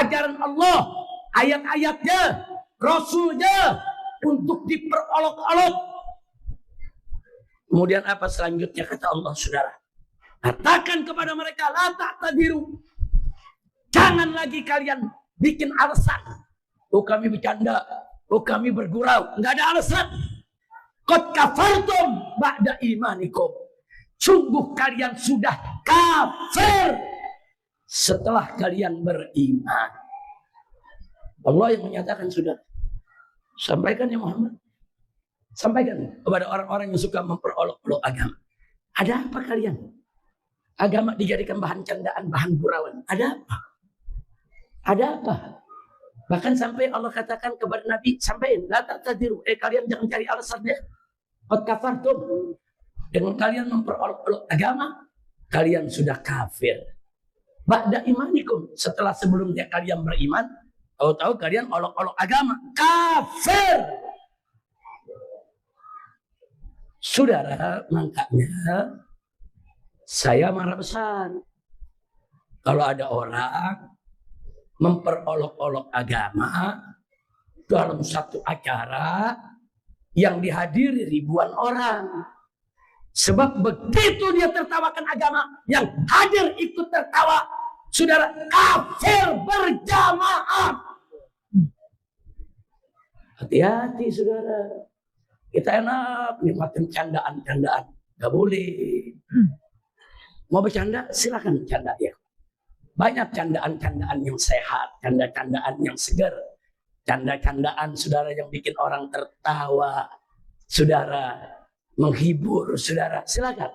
ajaran Allah, ayat-ayatnya, Rasulnya untuk diperolok-olok. Kemudian apa selanjutnya kata Allah, saudara? Katakan kepada mereka, la ta'tadiru, jangan lagi kalian bikin alasan. Oh kami bercanda, oh kami bergurau, nggak ada alasan. Qad kafartum ba'da imanikum, sungguh kalian sudah kafir setelah kalian beriman. Allah yang menyatakan, sudah. Sampaikan ya Muhammad. Sampaikan kepada orang-orang yang suka memperolok-olok agama. Ada apa kalian? Agama dijadikan bahan candaan, bahan gurauan. Ada apa? Ada apa? Bahkan sampai Allah katakan kepada Nabi, sampaikan, la ta'tadiru, kalian jangan cari alasan ya. Qad kafartum, dengan kalian memperolok-olok agama, kalian sudah kafir. Ba'da imanikum, setelah sebelumnya kalian beriman, tahu-tahu kalian olok-olok agama, kafir. Saudara, makanya saya marah besar kalau ada orang memperolok-olok agama dalam satu acara yang dihadiri ribuan orang. Sebab begitu dia tertawakan agama, yang hadir ikut tertawa, saudara, kafir berjamaah. Hati-hati saudara. Kita enak nikmatin candaan-candaan, gak boleh. Mau bercanda silakan bercanda ya. Banyak candaan-candaan yang sehat, canda-candaan yang segar, canda-candaan saudara yang bikin orang tertawa, saudara, menghibur saudara, silakan.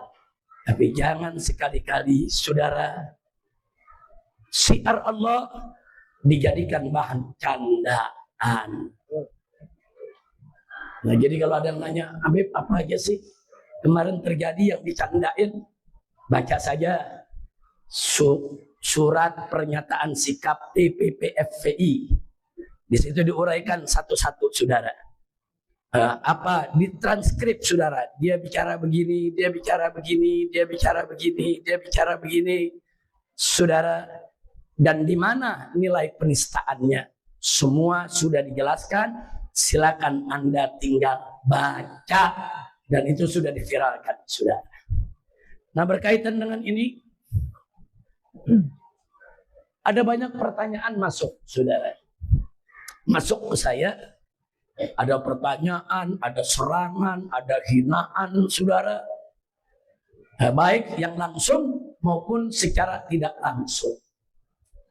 Tapi jangan sekali-kali saudara syiar Allah dijadikan bahan candaan. Nah, jadi kalau ada yang nanya, Habib apa aja sih kemarin terjadi yang dicandain? Baca saja surat pernyataan sikap TPP-FPI. Di situ diuraikan satu-satu saudara. Ditranskrip saudara. Dia bicara begini, dia bicara begini, dia bicara begini, dia bicara begini. Saudara, dan di mana nilai penistaannya? Semua sudah dijelaskan. Silakan Anda tinggal baca, dan itu sudah diviralkan saudara. Nah, berkaitan dengan ini ada banyak pertanyaan masuk saudara. Masuk ke saya, ada pertanyaan, ada serangan, ada hinaan saudara. Baik yang langsung maupun secara tidak langsung.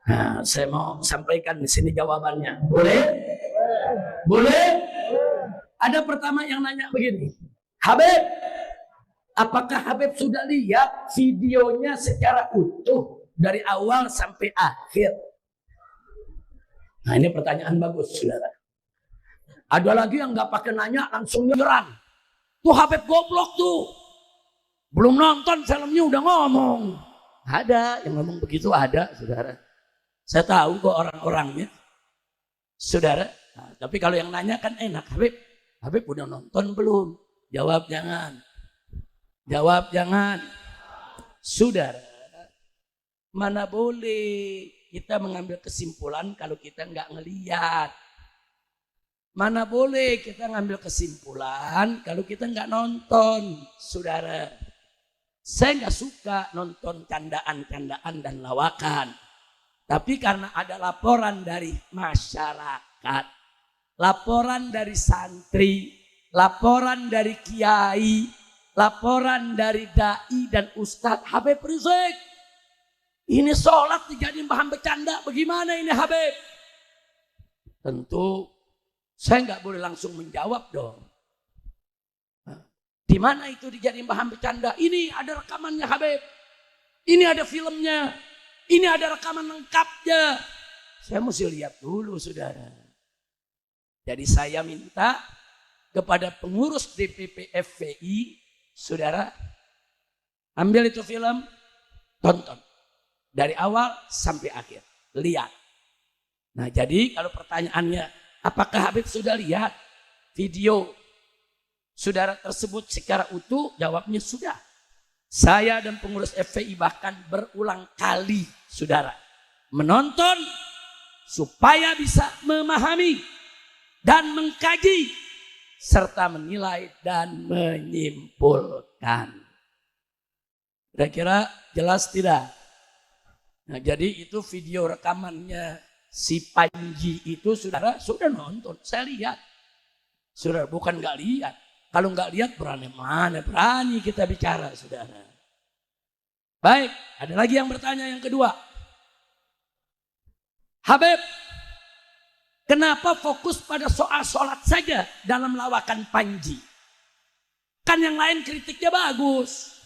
Nah, saya mau sampaikan di sini jawabannya. Boleh? Boleh? Ada pertama yang nanya begini, Habib, apakah Habib sudah lihat videonya secara utuh dari awal sampai akhir? Nah, ini pertanyaan bagus, saudara. Ada lagi yang nggak pakai nanya, langsung nyerang. Tuh Habib goblok tuh. Belum nonton filmnya udah ngomong. Ada yang ngomong begitu, ada, saudara. Saya tahu kok orang-orangnya, saudara. Nah, tapi kalau yang nanya kan enak, Habib udah nonton belum? Jawab jangan. Jawab jangan. Saudara, mana boleh kita mengambil kesimpulan kalau kita nggak ngeliat. Mana boleh kita ngambil kesimpulan kalau kita nggak nonton, saudara. Saya nggak suka nonton candaan-candaan dan lawakan. Tapi karena ada laporan dari masyarakat, laporan dari santri, laporan dari kiai, laporan dari dai dan ustadz, Habib Rizik, ini sholat dijadiin bahan bercanda, bagaimana ini Habib? Tentu saya nggak boleh langsung menjawab dong. Di mana itu dijadiin bahan bercanda? Ini ada rekamannya Habib, ini ada filmnya, ini ada rekaman lengkapnya. Saya mesti lihat dulu, saudara. Jadi saya minta kepada pengurus DPP FPI, saudara, ambil itu film, tonton. Dari awal sampai akhir, lihat. Nah jadi kalau pertanyaannya, apakah Habib sudah lihat video saudara tersebut secara utuh? Jawabnya sudah. Saya dan pengurus FPI bahkan berulang kali, saudara, menonton supaya bisa memahami dan mengkaji serta menilai dan menyimpulkan. Kira-kira jelas tidak? Nah, jadi itu video rekamannya si Panji itu, saudara, sudah nonton. Saya lihat. Saudara, bukan nggak lihat. Kalau nggak lihat berani kita bicara, saudara. Baik, ada lagi yang bertanya yang kedua. Habib, kenapa fokus pada soal sholat saja dalam lawakan Panji? Kan yang lain kritiknya bagus.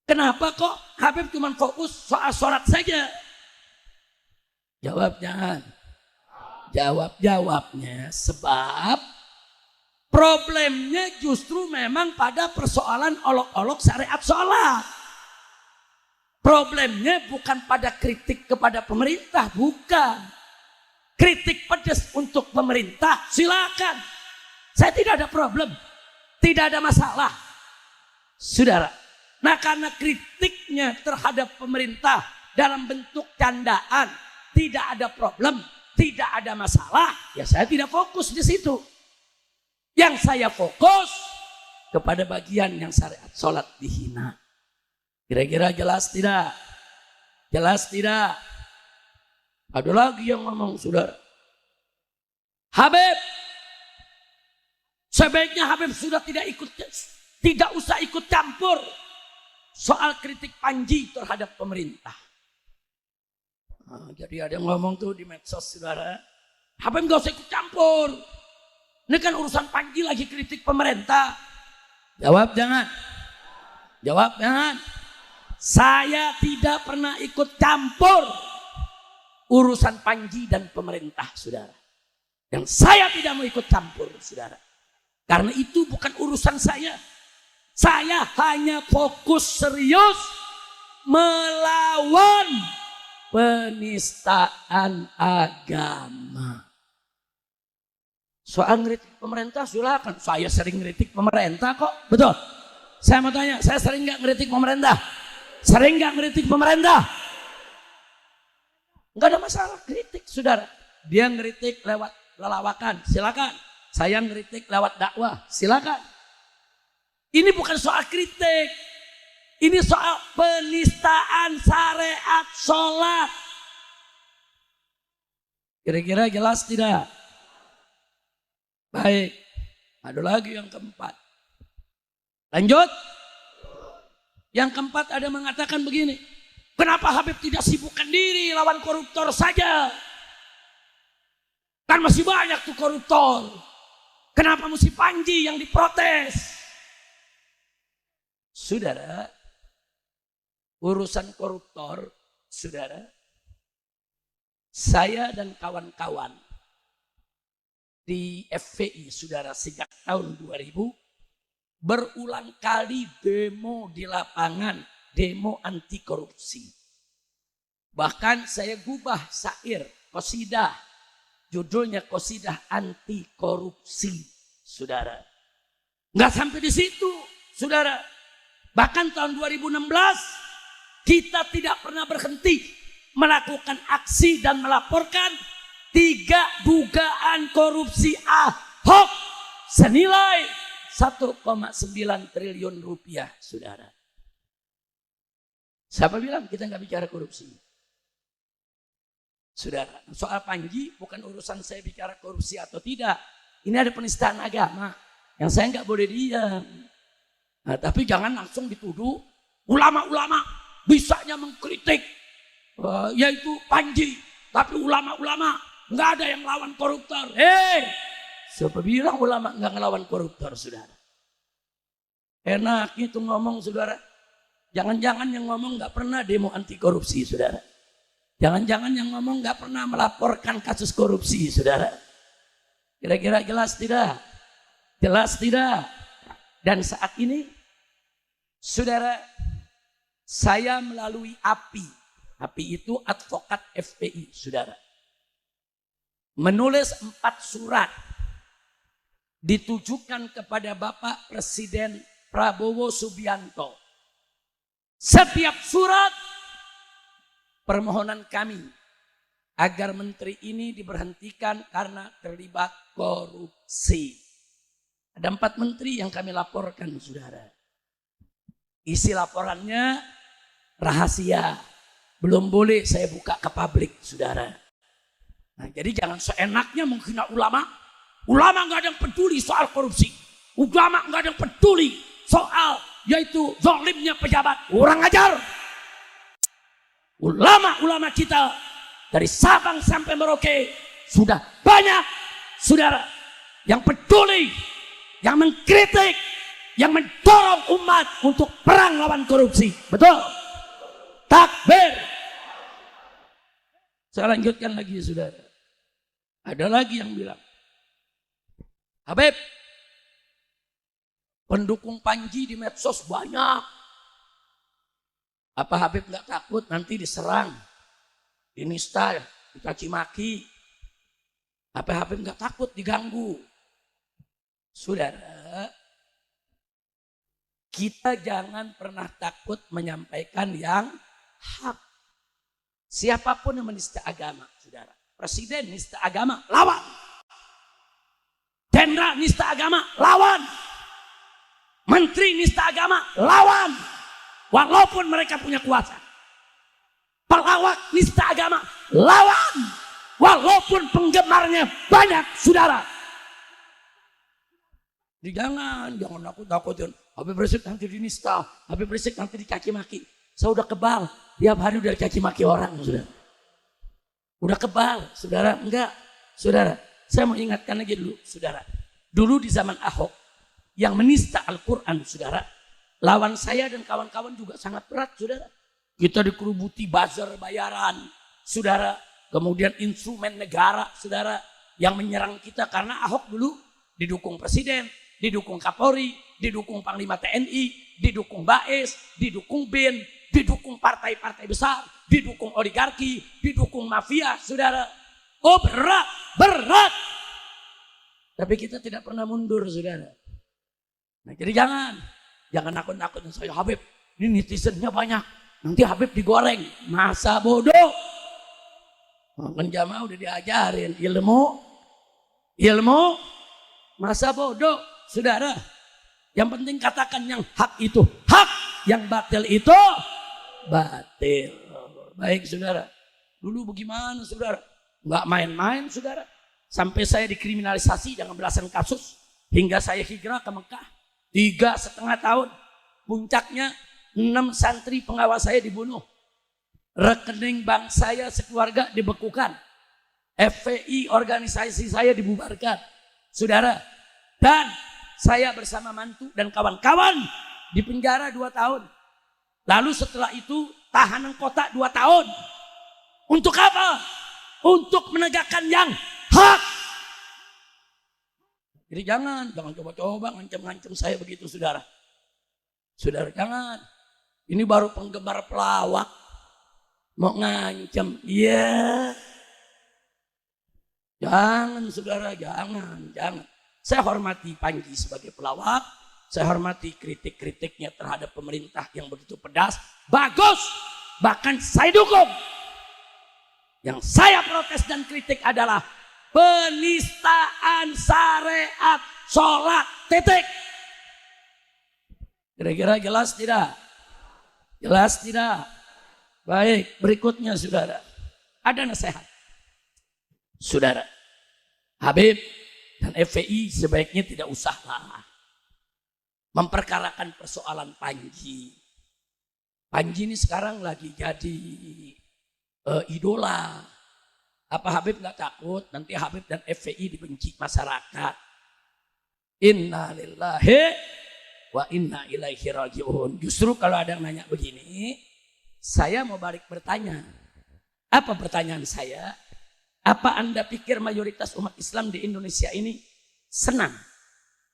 Kenapa kok Habib cuma fokus soal sholat saja? Jawabnya sebab problemnya justru memang pada persoalan olok-olok syariat sholat. Problemnya bukan pada kritik kepada pemerintah, bukan. Kritik pedas untuk pemerintah, silakan. Saya tidak ada problem, tidak ada masalah, saudara. Nah karena kritiknya terhadap pemerintah dalam bentuk candaan, tidak ada problem, tidak ada masalah, ya saya tidak fokus di situ. Yang saya fokus kepada bagian yang syariat sholat dihina. Kira-kira jelas tidak? Jelas tidak? Ada lagi yang ngomong, saudara. Habib, sebaiknya Habib sudah tidak usah ikut campur soal kritik Panji terhadap pemerintah. Nah, jadi ada yang ngomong tuh di medsos, saudara. Habib gak usah ikut campur. Ini kan urusan Panji lagi kritik pemerintah. Jawab jangan. Jawab jangan. Saya tidak pernah ikut campur urusan Panji dan pemerintah, saudara. Yang saya tidak mau ikut campur, saudara. Karena itu bukan urusan saya. Saya hanya fokus serius melawan penistaan agama. Soal ngeritik pemerintah silakan. Saya sering ngeritik pemerintah kok. Betul. Saya mau tanya, saya sering nggak ngeritik pemerintah? Sering nggak ngeritik pemerintah? Nggak ada masalah kritik, saudara. Dia ngeritik lewat lelawakan, silakan. Saya ngeritik lewat dakwah, silakan. Ini bukan soal kritik. Ini soal penistaan syariat sholat. Kira-kira jelas tidak? Baik, ada lagi yang keempat. Lanjut. Yang keempat ada mengatakan begini. Kenapa Habib tidak sibukkan diri lawan koruptor saja? Kan masih banyak tuh koruptor. Kenapa mesti Panji yang diprotes? Saudara, urusan koruptor, saudara, saya dan kawan-kawan di FPI, saudara, sejak tahun 2000 berulang kali demo di lapangan, demo anti korupsi. Bahkan saya gubah syair, qasidah, judulnya qasidah anti korupsi, saudara. Nggak sampai di situ, saudara. Bahkan tahun 2016 kita tidak pernah berhenti melakukan aksi dan melaporkan 3 dugaan korupsi Ahok senilai 1,9 triliun rupiah, saudara. Siapa bilang kita nggak bicara korupsi? Saudara, soal Panji bukan urusan saya bicara korupsi atau tidak. Ini ada penistaan agama yang saya nggak boleh diam. Nah, tapi jangan langsung dituduh ulama-ulama bisanya mengkritik yaitu Panji, tapi ulama-ulama nggak ada yang lawan koruptor. Siapa bilang ulama nggak ngelawan koruptor, saudara? Enak itu ngomong, saudara. Jangan-jangan yang ngomong nggak pernah demo anti korupsi, saudara. Jangan-jangan yang ngomong nggak pernah melaporkan kasus korupsi, saudara. Kira-kira jelas tidak? Jelas tidak? Dan saat ini, saudara, saya melalui API. API itu advokat FPI, saudara. Menulis 4 surat ditujukan kepada Bapak Presiden Prabowo Subianto. Setiap surat permohonan kami agar menteri ini diberhentikan karena terlibat korupsi. Ada 4 menteri yang kami laporkan, saudara. Isi laporannya rahasia. Belum boleh saya buka ke publik, saudara. Nah, jadi jangan seenaknya menghina ulama. Ulama nggak ada yang peduli soal korupsi. Ulama nggak ada yang peduli soal yaitu zalimnya pejabat. Kurang ajar. Ulama-ulama kita dari Sabang sampai Merauke sudah banyak, saudara, yang peduli, yang mengkritik, yang mendorong umat untuk perang lawan korupsi. Betul? Takbir. Saya lanjutkan lagi, saudara. Ada lagi yang bilang, Habib, pendukung Panji di medsos banyak. Apa Habib nggak takut nanti diserang, dinista, dicaci maki? Apa Habib nggak takut diganggu? Saudara, kita jangan pernah takut menyampaikan yang hak. Siapapun yang menista agama, saudara. Presiden nista agama, lawan. Jenderal nista agama, lawan. Menteri nista agama, lawan. Walaupun mereka punya kuasa. Pelawak nista agama, lawan. Walaupun penggemarnya banyak, saudara. Jangan takut-takutin. Habib Rizik nanti dinista, Habib Rizik nanti dicaci maki. Saya udah kebal, tiap hari udah dicaci maki orang, saudara. Udah kebal, saudara. Enggak, saudara. Saya mau ingatkan lagi dulu, saudara. Dulu di zaman Ahok, yang menista Al-Quran, saudara. Lawan saya dan kawan-kawan juga sangat berat, saudara. Kita dikerubuti buzzer bayaran, saudara. Kemudian instrumen negara, saudara. Yang menyerang kita karena Ahok dulu didukung presiden, didukung Kapolri, didukung Panglima TNI, didukung BAES, didukung BIN, didukung partai-partai besar, didukung oligarki, didukung mafia, saudara. Oh berat. Tapi kita tidak pernah mundur, saudara. Nah, jadi jangan nakut-nakut saya Habib. Ini netizennya banyak, nanti Habib digoreng. Masa bodoh. Kan jamaah udah diajarin ilmu. Masa bodoh, saudara. Yang penting katakan yang hak itu hak, yang batil itu batil. Baik, saudara. Dulu bagaimana, saudara? Nggak main-main, saudara. Sampai saya dikriminalisasi dengan belasan kasus. Hingga saya hijrah ke Mekah. 3,5 tahun. Puncaknya 6 santri pengawas saya dibunuh. Rekening bank saya sekeluarga dibekukan. FPI organisasi saya dibubarkan. Saudara. Dan saya bersama mantu dan kawan-kawan di penjara 2 tahun. Lalu setelah itu tahanan kota 2 tahun. Untuk apa? Untuk menegakkan yang hak. Jadi jangan coba-coba ngancam-ngancam saya begitu, saudara. Saudara, jangan. Ini baru penggemar pelawak. Mau ngancam. Iya. Jangan, saudara, jangan. Saya hormati Panji sebagai pelawak. Saya hormati kritik-kritiknya terhadap pemerintah yang begitu pedas. Bagus. Bahkan saya dukung. Yang saya protes dan kritik adalah penistaan syariat sholat, titik. Kira-kira jelas tidak? Jelas tidak? Baik, berikutnya saudara. Ada nasihat. Saudara, Habib dan FPI sebaiknya tidak usahlah memperkarakan persoalan Panji. Panji ini sekarang lagi jadi idola. Apa Habib nggak takut nanti Habib dan FPI dibenci masyarakat? Inna lillahi wa inna ilaihi raji'un. Justru kalau ada yang nanya begini, saya mau balik bertanya. Apa pertanyaan saya? Apa Anda pikir mayoritas umat Islam di Indonesia ini senang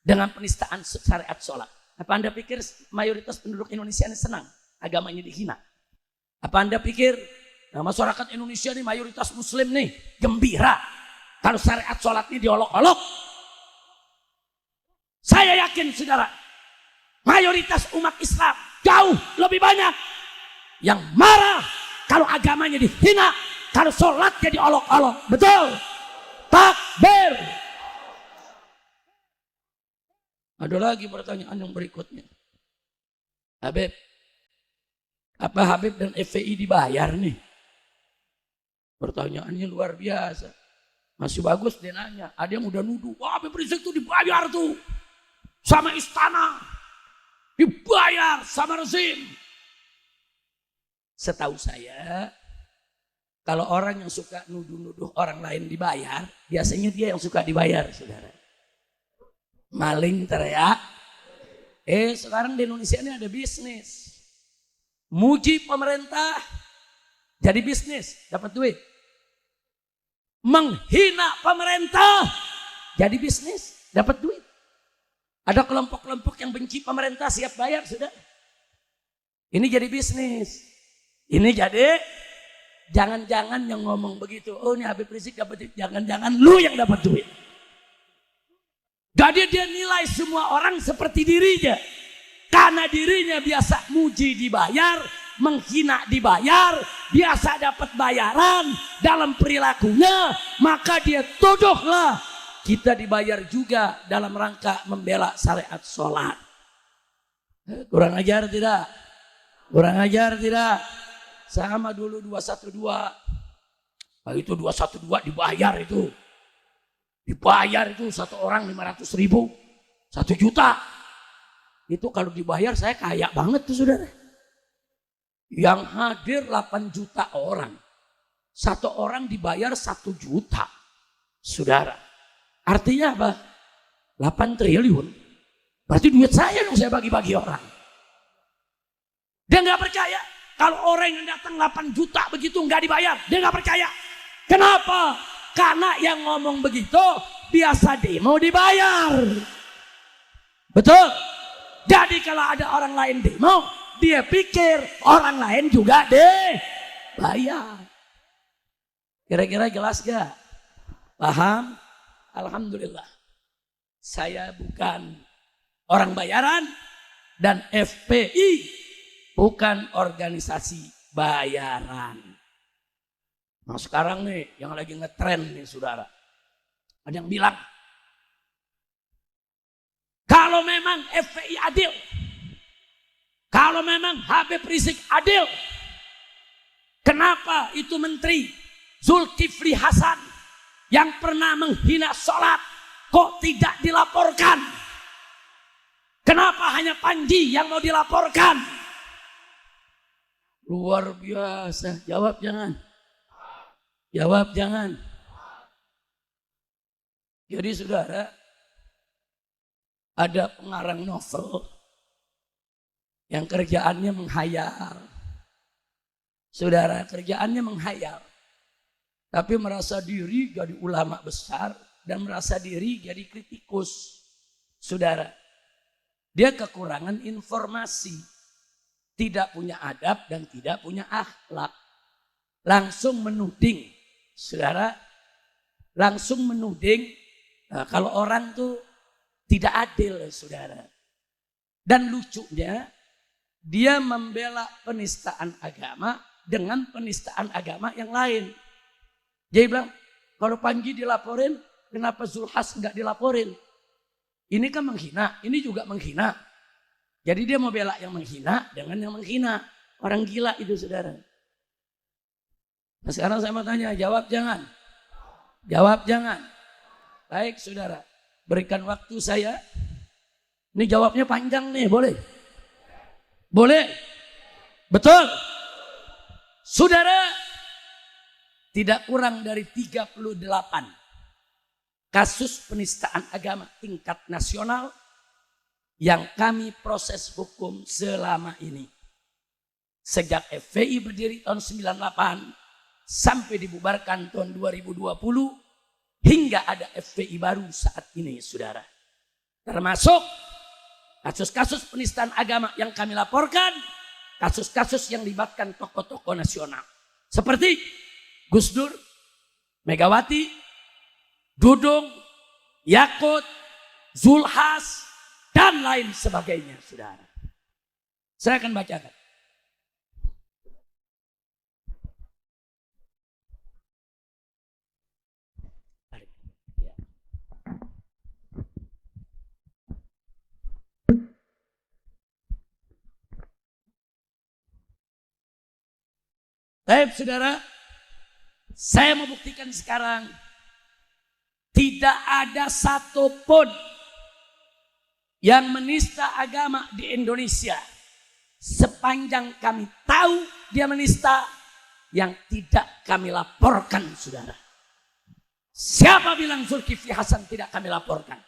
dengan penistaan syariat sholat? Apa Anda pikir mayoritas penduduk Indonesia ini senang agamanya dihina? Apa Anda pikir masyarakat Indonesia ini mayoritas muslim nih gembira kalau syariat sholat ini diolok-olok? Saya yakin saudara, mayoritas umat Islam jauh lebih banyak yang marah kalau agamanya dihina, kalau sholatnya diolok-olok. Betul? Takbir. Ada lagi pertanyaan yang berikutnya. Habib, apa Habib dan FPI dibayar nih? Pertanyaannya luar biasa. Masih bagus dia nanya. Ada yang udah nuduh, wah Habib Rizik tuh dibayar tuh sama istana, dibayar sama rezim. Setahu saya, kalau orang yang suka nuduh-nuduh orang lain dibayar, biasanya dia yang suka dibayar, saudara. Maling teriak. Sekarang di Indonesia ini ada bisnis. Muji pemerintah jadi bisnis, dapat duit. Menghina pemerintah jadi bisnis, dapat duit. Ada kelompok-kelompok yang benci pemerintah siap bayar, sudah. Ini jadi bisnis. Ini jadi, jangan-jangan yang ngomong begitu, oh ini Habib Rizik dapat duit, jangan-jangan lu yang dapat duit. Jadi dia nilai semua orang seperti dirinya. Karena dirinya biasa muji dibayar, menghina dibayar, biasa dapat bayaran dalam perilakunya, maka dia tuduhlah kita dibayar juga dalam rangka membela syariat sholat. Kurang ajar tidak? Kurang ajar tidak? Sama dulu 212. Itu 212 dibayar itu. Dibayar itu satu orang 500.000, 1 juta. Itu kalau dibayar saya kaya banget tuh saudara. Yang hadir 8 juta orang. Satu orang dibayar 1 juta. Saudara. Artinya apa? 8 triliun. Berarti duit saya dong saya bagi-bagi orang. Dia nggak percaya. Kalau orang yang datang 8 juta begitu nggak dibayar. Dia nggak percaya. Kenapa? Karena yang ngomong begitu biasa demo dibayar. Betul? Jadi kalau ada orang lain demo, dia pikir orang lain juga dibayar. Kira-kira jelas gak? Paham? Alhamdulillah. Saya bukan orang bayaran dan FPI bukan organisasi bayaran. Nah sekarang nih yang lagi ngetren nih saudara. Ada yang bilang, kalau memang FPI adil, kalau memang Habib Rizik adil, kenapa itu Menteri Zulkifli Hasan yang pernah menghina sholat kok tidak dilaporkan? Kenapa hanya Panji yang mau dilaporkan? Luar biasa. Jawab jangan. Jawab jangan. Jadi saudara, ada pengarang novel yang kerjaannya menghayal. Saudara, kerjaannya menghayal. Tapi merasa diri jadi ulama besar dan merasa diri jadi kritikus. Saudara, dia kekurangan informasi. Tidak punya adab dan tidak punya akhlak. Langsung menuding. Saudara, langsung menuding kalau orang tuh tidak adil, saudara. Dan lucunya, dia membela penistaan agama dengan penistaan agama yang lain. Dia bilang, kalau Panji dilaporin, kenapa Zulhas nggak dilaporin? Ini kan menghina, ini juga menghina. Jadi dia mau bela yang menghina dengan yang menghina. Orang gila itu saudara. Nah sekarang saya mau tanya, jawab jangan. Jawab jangan. Baik saudara, berikan waktu saya. Ini jawabnya panjang nih, boleh? Boleh? Betul? Saudara, tidak kurang dari 38 kasus penistaan agama tingkat nasional yang kami proses hukum selama ini. Sejak FPI berdiri tahun 98 sampai dibubarkan tahun 2020 hingga ada FPI baru saat ini saudara. Termasuk kasus-kasus penistaan agama yang kami laporkan, kasus-kasus yang libatkan tokoh-tokoh nasional. Seperti Gus Dur, Megawati, Dudung, Yakut, Zulhas, dan lain sebagainya, saudara. Saya akan bacakan. Baik, saudara, saya membuktikan sekarang tidak ada satupun yang menista agama di Indonesia sepanjang kami tahu dia menista yang tidak kami laporkan, saudara. Siapa bilang Zulkifli Hasan tidak kami laporkan?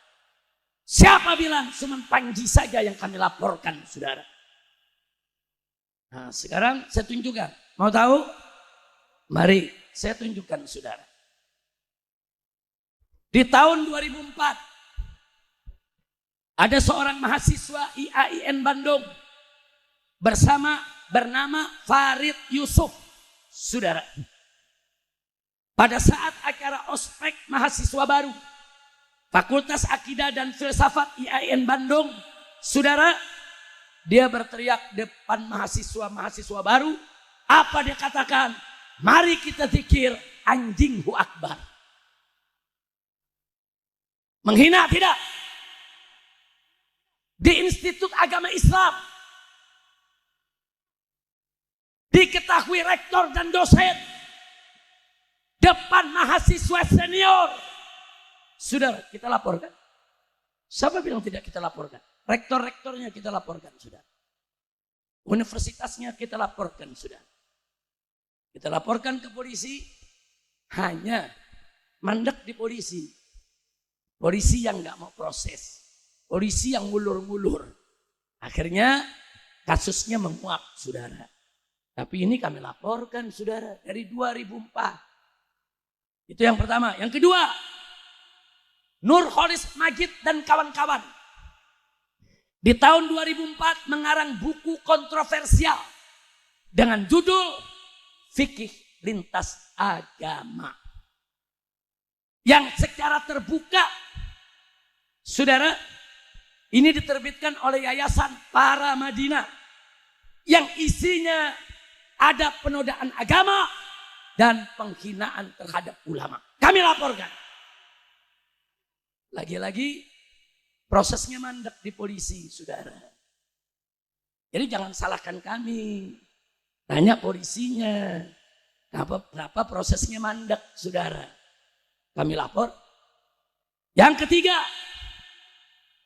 Siapa bilang cuma Panji saja yang kami laporkan, saudara? Nah, sekarang saya tunjukkan. Mau tahu? Mari saya tunjukkan, saudara. Di tahun 2004 ada seorang mahasiswa IAIN Bandung bernama Farid Yusuf, saudara. Pada saat acara ospek mahasiswa baru Fakultas Akidah dan Filsafat IAIN Bandung, saudara, dia berteriak depan mahasiswa baru. Apa dia katakan? Mari kita zikir anjinghu akbar. Menghina tidak? Di Institut Agama Islam diketahui rektor dan dosen depan mahasiswa senior. Saudara, kita laporkan. Siapa bilang tidak kita laporkan? Rektor-rektornya kita laporkan, saudara. Universitasnya kita laporkan, saudara. Kita laporkan ke polisi, hanya mandek di polisi. Polisi yang nggak mau proses. Polisi yang ngulur-ngulur. Akhirnya kasusnya menguap, saudara. Tapi ini kami laporkan, saudara, dari 2004. Itu yang pertama. Yang kedua, Nurholis Majid dan kawan-kawan di tahun 2004 mengarang buku kontroversial dengan judul Fikih Lintas Agama, yang secara terbuka, saudara, ini diterbitkan oleh Yayasan Para Madinah, yang isinya ada penodaan agama dan penghinaan terhadap ulama. Kami laporkan. Lagi-lagi prosesnya mandek di polisi, saudara. Jadi jangan salahkan kami. Tanya polisinya. Kenapa prosesnya mandek, saudara? Kami lapor. Yang ketiga,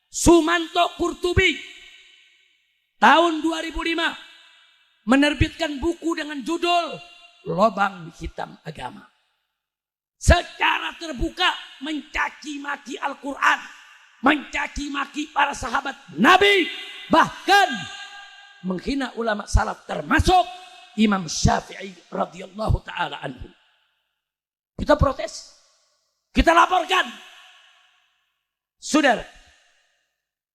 Sumanto Kurtubi tahun 2005 menerbitkan buku dengan judul Lobang Hitam Agama. Secara terbuka mencaci maki Al-Quran, mencaci maki para sahabat Nabi, bahkan menghina ulama salaf termasuk Imam Syafi'i radhiyallahu taala anhu. Kita protes, kita laporkan, saudara.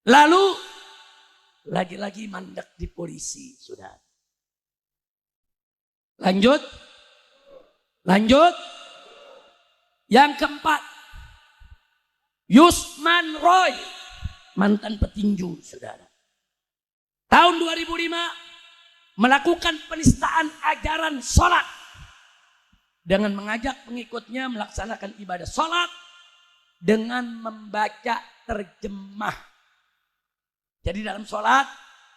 Lalu lagi-lagi mandek di polisi, saudara. Lanjut. Yang keempat, Yusman Roy, mantan petinju, saudara. Tahun 2005 melakukan penistaan ajaran sholat dengan mengajak pengikutnya melaksanakan ibadah sholat dengan membaca terjemah. Jadi dalam sholat,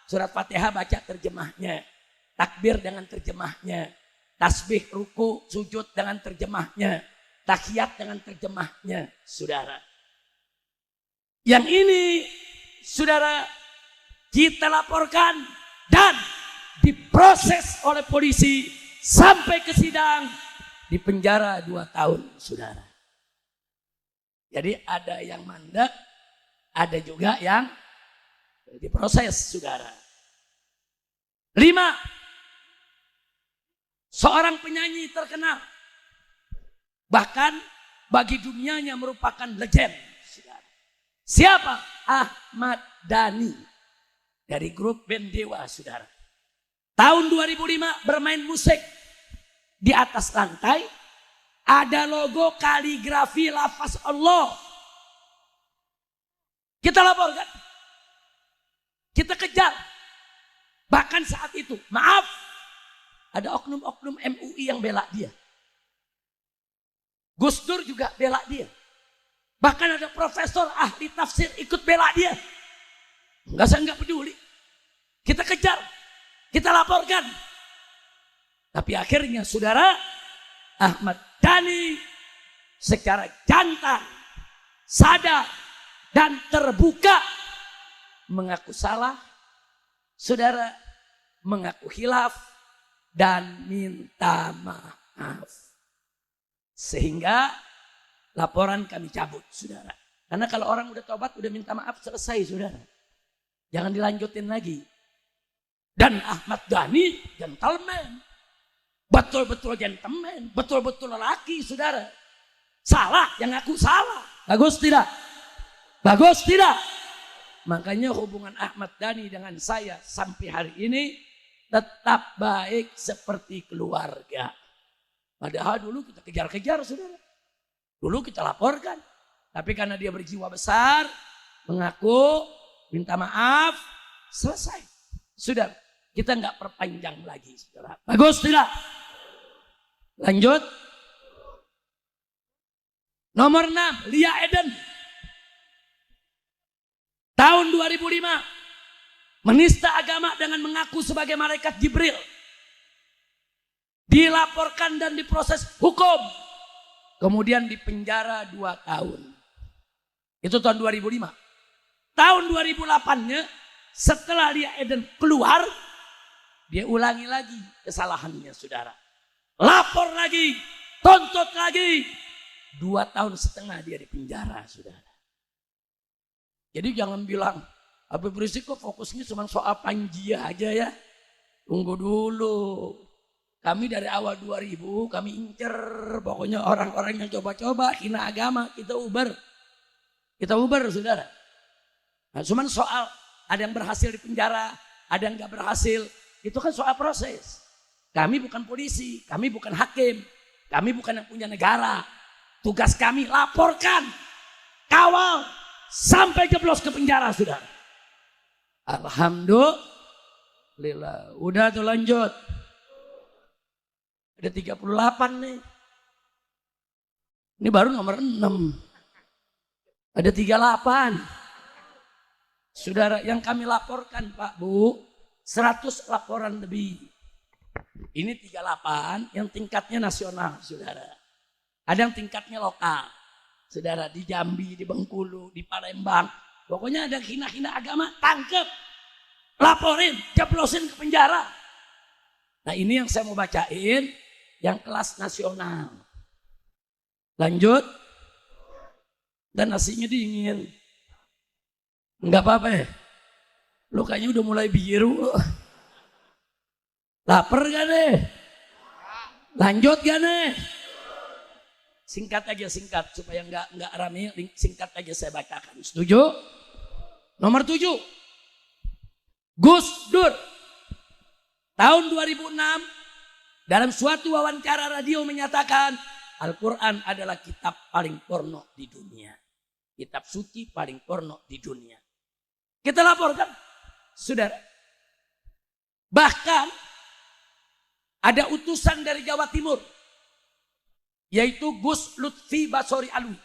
surat Fatihah baca terjemahnya, takbir dengan terjemahnya, tasbih, ruku, sujud dengan terjemahnya, tahiyat dengan terjemahnya, saudara. Yang ini, saudara, kita laporkan dan diproses oleh polisi sampai ke sidang, di penjara 2 tahun, saudara. Jadi ada yang mandek, ada juga yang diproses, saudara. 5. Seorang penyanyi terkenal, bahkan bagi dunianya merupakan legend, saudara. Siapa? Ahmad Dhani dari grup band Dewa, saudara. Tahun 2005 bermain musik, di atas lantai ada logo kaligrafi lafaz Allah. Kita laporkan, kita kejar. Bahkan saat itu, maaf, ada oknum-oknum MUI yang bela dia. Gus Dur juga bela dia. Bahkan ada profesor ahli tafsir ikut bela dia. Saya enggak peduli. Kita kejar, kita laporkan. Tapi akhirnya saudara, Ahmad Dhani secara jantan, sadar, dan terbuka mengaku salah, saudara, mengaku khilaf, dan minta maaf. Sehingga laporan kami cabut, saudara. Karena kalau orang udah tobat, udah minta maaf, selesai, saudara. Jangan dilanjutin lagi. Dan Ahmad Dhani gentleman, betul-betul gentleman, betul-betul lelaki, saudara. Salah, yang ngaku salah. Bagus tidak? Bagus tidak? Makanya hubungan Ahmad Dhani dengan saya sampai hari ini tetap baik seperti keluarga. Padahal dulu kita kejar-kejar, saudara. Dulu kita laporkan. Tapi karena dia berjiwa besar, mengaku, minta maaf, selesai. Sudah, kita nggak perpanjang lagi, saudara. Bagus tidak? Lanjut. Nomor 6, Lia Eden. Tahun 2005, menista agama dengan mengaku sebagai malaikat Jibril. Dilaporkan dan diproses hukum. Kemudian dipenjara 2 tahun. Itu tahun 2005. Tahun 2008-nya, setelah Lia Eden keluar, dia ulangi lagi kesalahannya, saudara. Lapor lagi, tuntut lagi. 2,5 tahun dia di penjara, saudara. Jadi jangan bilang, Habib Rizik kok fokusnya cuma soal Panji aja ya. Tunggu dulu. Kami dari awal 2000, kami incer pokoknya orang-orang yang coba-coba hina agama, kita uber. Kita uber, saudara. Nah, cuman soal ada yang berhasil di penjara, ada yang nggak berhasil, itu kan soal proses. Kami bukan polisi, kami bukan hakim, kami bukan yang punya negara. Tugas kami laporkan, kawal, sampai jeblos ke penjara, saudara. Alhamdulillah. Udah tuh lanjut. Ada 38 nih. Ini baru nomor 6. Ada 38. Saudara, yang kami laporkan Pak Bu, 100 laporan lebih. Ini 38 yang tingkatnya nasional, saudara. Ada yang tingkatnya lokal. Saudara, di Jambi, di Bengkulu, di Palembang. Pokoknya ada hina-hina agama, tangkep. Laporin, jeblosin ke penjara. Nah ini yang saya mau bacain, yang kelas nasional. Lanjut. Dan nasinya dingin. Enggak apa-apa ya. Lu kayaknya udah mulai biru. Laper gak nih? Lanjut gak nih? Singkat aja, singkat supaya enggak rame, singkat aja saya bacakan. Setuju? Nomor 7. Gus Dur. Tahun 2006 dalam suatu wawancara radio menyatakan Al-Quran adalah kitab paling porno di dunia. Kitab suci paling porno di dunia. Kita laporkan, saudara. Bahkan ada utusan dari Jawa Timur yaitu Gus Lutfi Basori Alwi,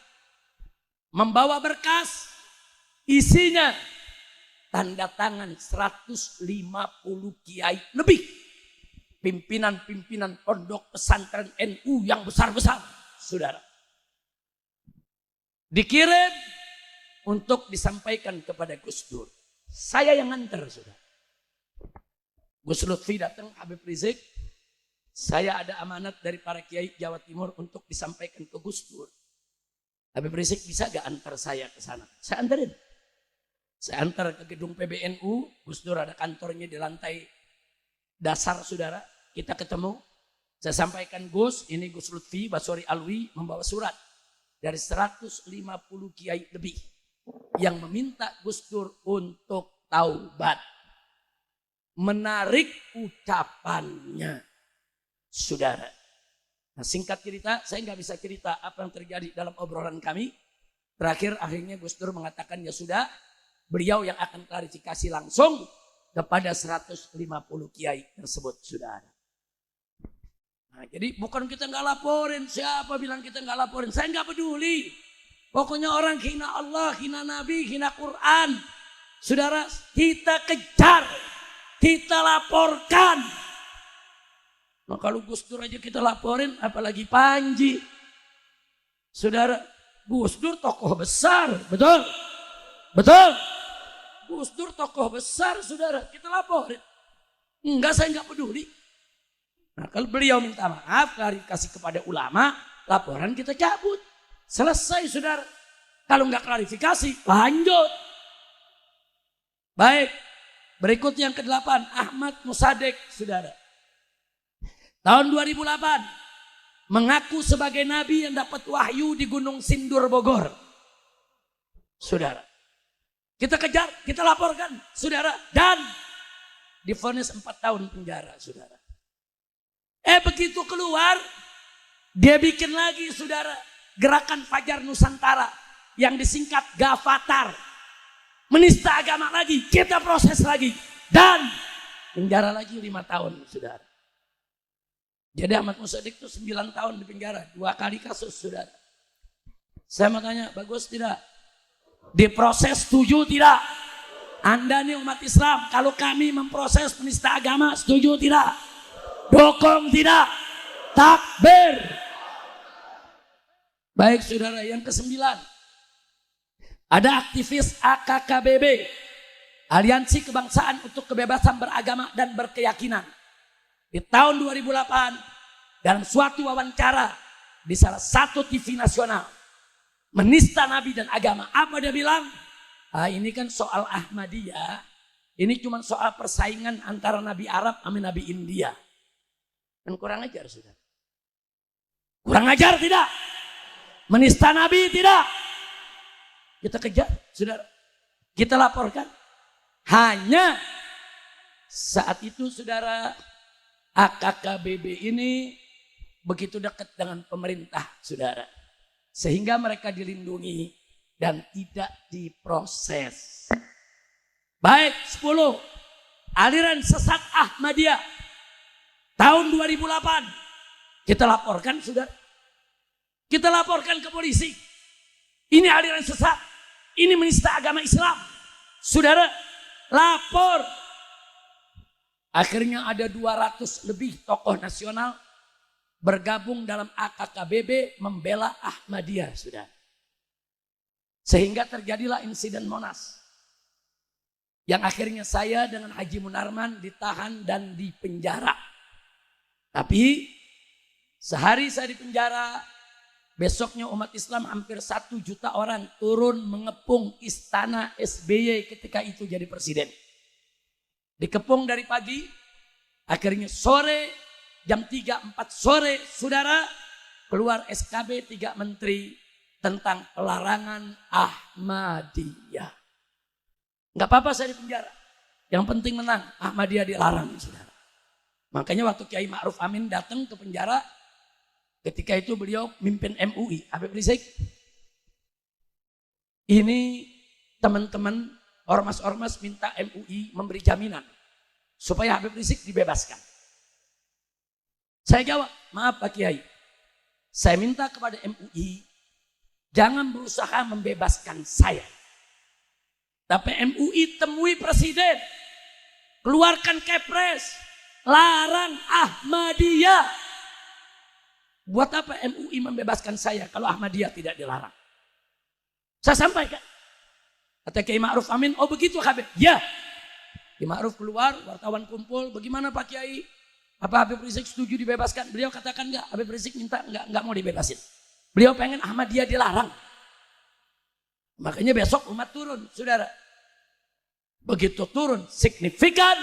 membawa berkas isinya tanda tangan 150 kiai lebih, pimpinan-pimpinan pondok pesantren NU yang besar-besar, saudara. Dikirim untuk disampaikan kepada Gus Dur. Saya yang nganter, saudara. Gus Lutfi datang, Habib Rizik, saya ada amanat dari para kiai Jawa Timur untuk disampaikan ke Gus Dur. Habib Rizik bisa gak antar saya ke sana? Saya anterin. Saya antar ke gedung PBNU, Gus Dur ada kantornya di lantai dasar, saudara. Kita ketemu, saya sampaikan, Gus, ini Gus Lutfi Basori Alwi membawa surat dari 150 kiai lebih yang meminta Gus Dur untuk taubat. Menarik ucapannya, saudara. Nah, singkat cerita, saya nggak bisa cerita apa yang terjadi dalam obrolan kami. Terakhir akhirnya Gus Dur mengatakan ya sudah, beliau yang akan klarifikasi langsung kepada 150 kiai tersebut, saudara. Nah, jadi bukan kita nggak laporin, siapa bilang kita nggak laporin? Saya nggak peduli. Pokoknya orang hina Allah, hina Nabi, hina Quran, saudara, kita kejar, kita laporkan. Nah, kalau Gus Dur aja kita laporin, apalagi Panji. Saudara, Gus Dur tokoh besar, betul? Betul? Gus Dur tokoh besar, saudara, kita laporin. Enggak, saya enggak peduli. Nah, kalau beliau minta maaf, klarifikasi kepada ulama, laporan kita cabut. Selesai, saudara. Kalau enggak klarifikasi, lanjut. Baik, berikut yang ke-8, Ahmad Musadek, saudara. Tahun 2008, mengaku sebagai nabi yang dapat wahyu di Gunung Sindur, Bogor. Saudara, kita kejar, kita laporkan, saudara. Dan divonis 4 tahun penjara, saudara. Begitu keluar, dia bikin lagi, saudara, Gerakan Fajar Nusantara yang disingkat Gavatar. Menista agama lagi, kita proses lagi. Dan penjara lagi 5 tahun, saudara. Jadi Ahmad Musaddiq itu 9 tahun di penjara, 2 kali kasus, saudara. Saya mau tanya, bagus tidak? Diproses, setuju tidak? Anda nih umat Islam, kalau kami memproses penista agama, setuju tidak? Dukung tidak? Takbir. Baik, saudara, yang ke-9. Ada aktivis AKKBB, Aliansi Kebangsaan untuk Kebebasan Beragama dan Berkeyakinan. Di tahun 2008, dalam suatu wawancara di salah satu TV nasional, menista Nabi dan agama. Apa dia bilang? Ini kan soal Ahmadiyah, ini cuma soal persaingan antara Nabi Arab sama Nabi India. Kan kurang ajar, saudara. Kurang ajar tidak? Menista Nabi tidak? Kita kejar, saudara. Kita laporkan. Hanya saat itu, saudara, AKKBB ini begitu dekat dengan pemerintah, saudara. Sehingga mereka dilindungi dan tidak diproses. Baik, 10. Aliran sesat Ahmadiyah. Tahun 2008. Kita laporkan, saudara. Kita laporkan ke polisi. Ini aliran sesat. Ini menista agama Islam. Saudara, lapor. Akhirnya ada 200 lebih tokoh nasional bergabung dalam AKKBB membela Ahmadiyah, saudara. Sehingga terjadilah insiden Monas. Yang akhirnya saya dengan Haji Munarman ditahan dan dipenjara. Tapi sehari saya dipenjara, besoknya umat Islam hampir 1 juta orang turun mengepung istana SBY ketika itu jadi presiden. Dikepung dari pagi, akhirnya sore, jam 3-4 sore, saudara, keluar SKB 3 menteri tentang pelarangan Ahmadiyah. Enggak apa-apa saya di penjara. Yang penting menang, Ahmadiyah dilarang, saudara. Makanya waktu Kiai Ma'ruf Amin datang ke penjara, ketika itu beliau mimpin MUI, Habib Rizik. Ini teman-teman ormas-ormas minta MUI memberi jaminan supaya Habib Rizik dibebaskan. Saya jawab, maaf Pak Kiai, Saya minta kepada MUI, jangan berusaha membebaskan saya. Tapi MUI temui presiden, keluarkan kepres, larang Ahmadiyah. Buat apa MUI membebaskan saya kalau Ahmadiyah tidak dilarang? Saya sampaikan. Kata Kiai Ma'ruf Amin, oh begitu Habib? Ya. Kiai Ma'ruf keluar, wartawan kumpul, bagaimana Pak Kiai? Apa Habib Rizik setuju dibebaskan? Beliau katakan enggak, Habib Rizik minta enggak mau dibebasin. Beliau pengen Ahmadiyah dilarang. Makanya besok umat turun, saudara. Begitu turun, signifikan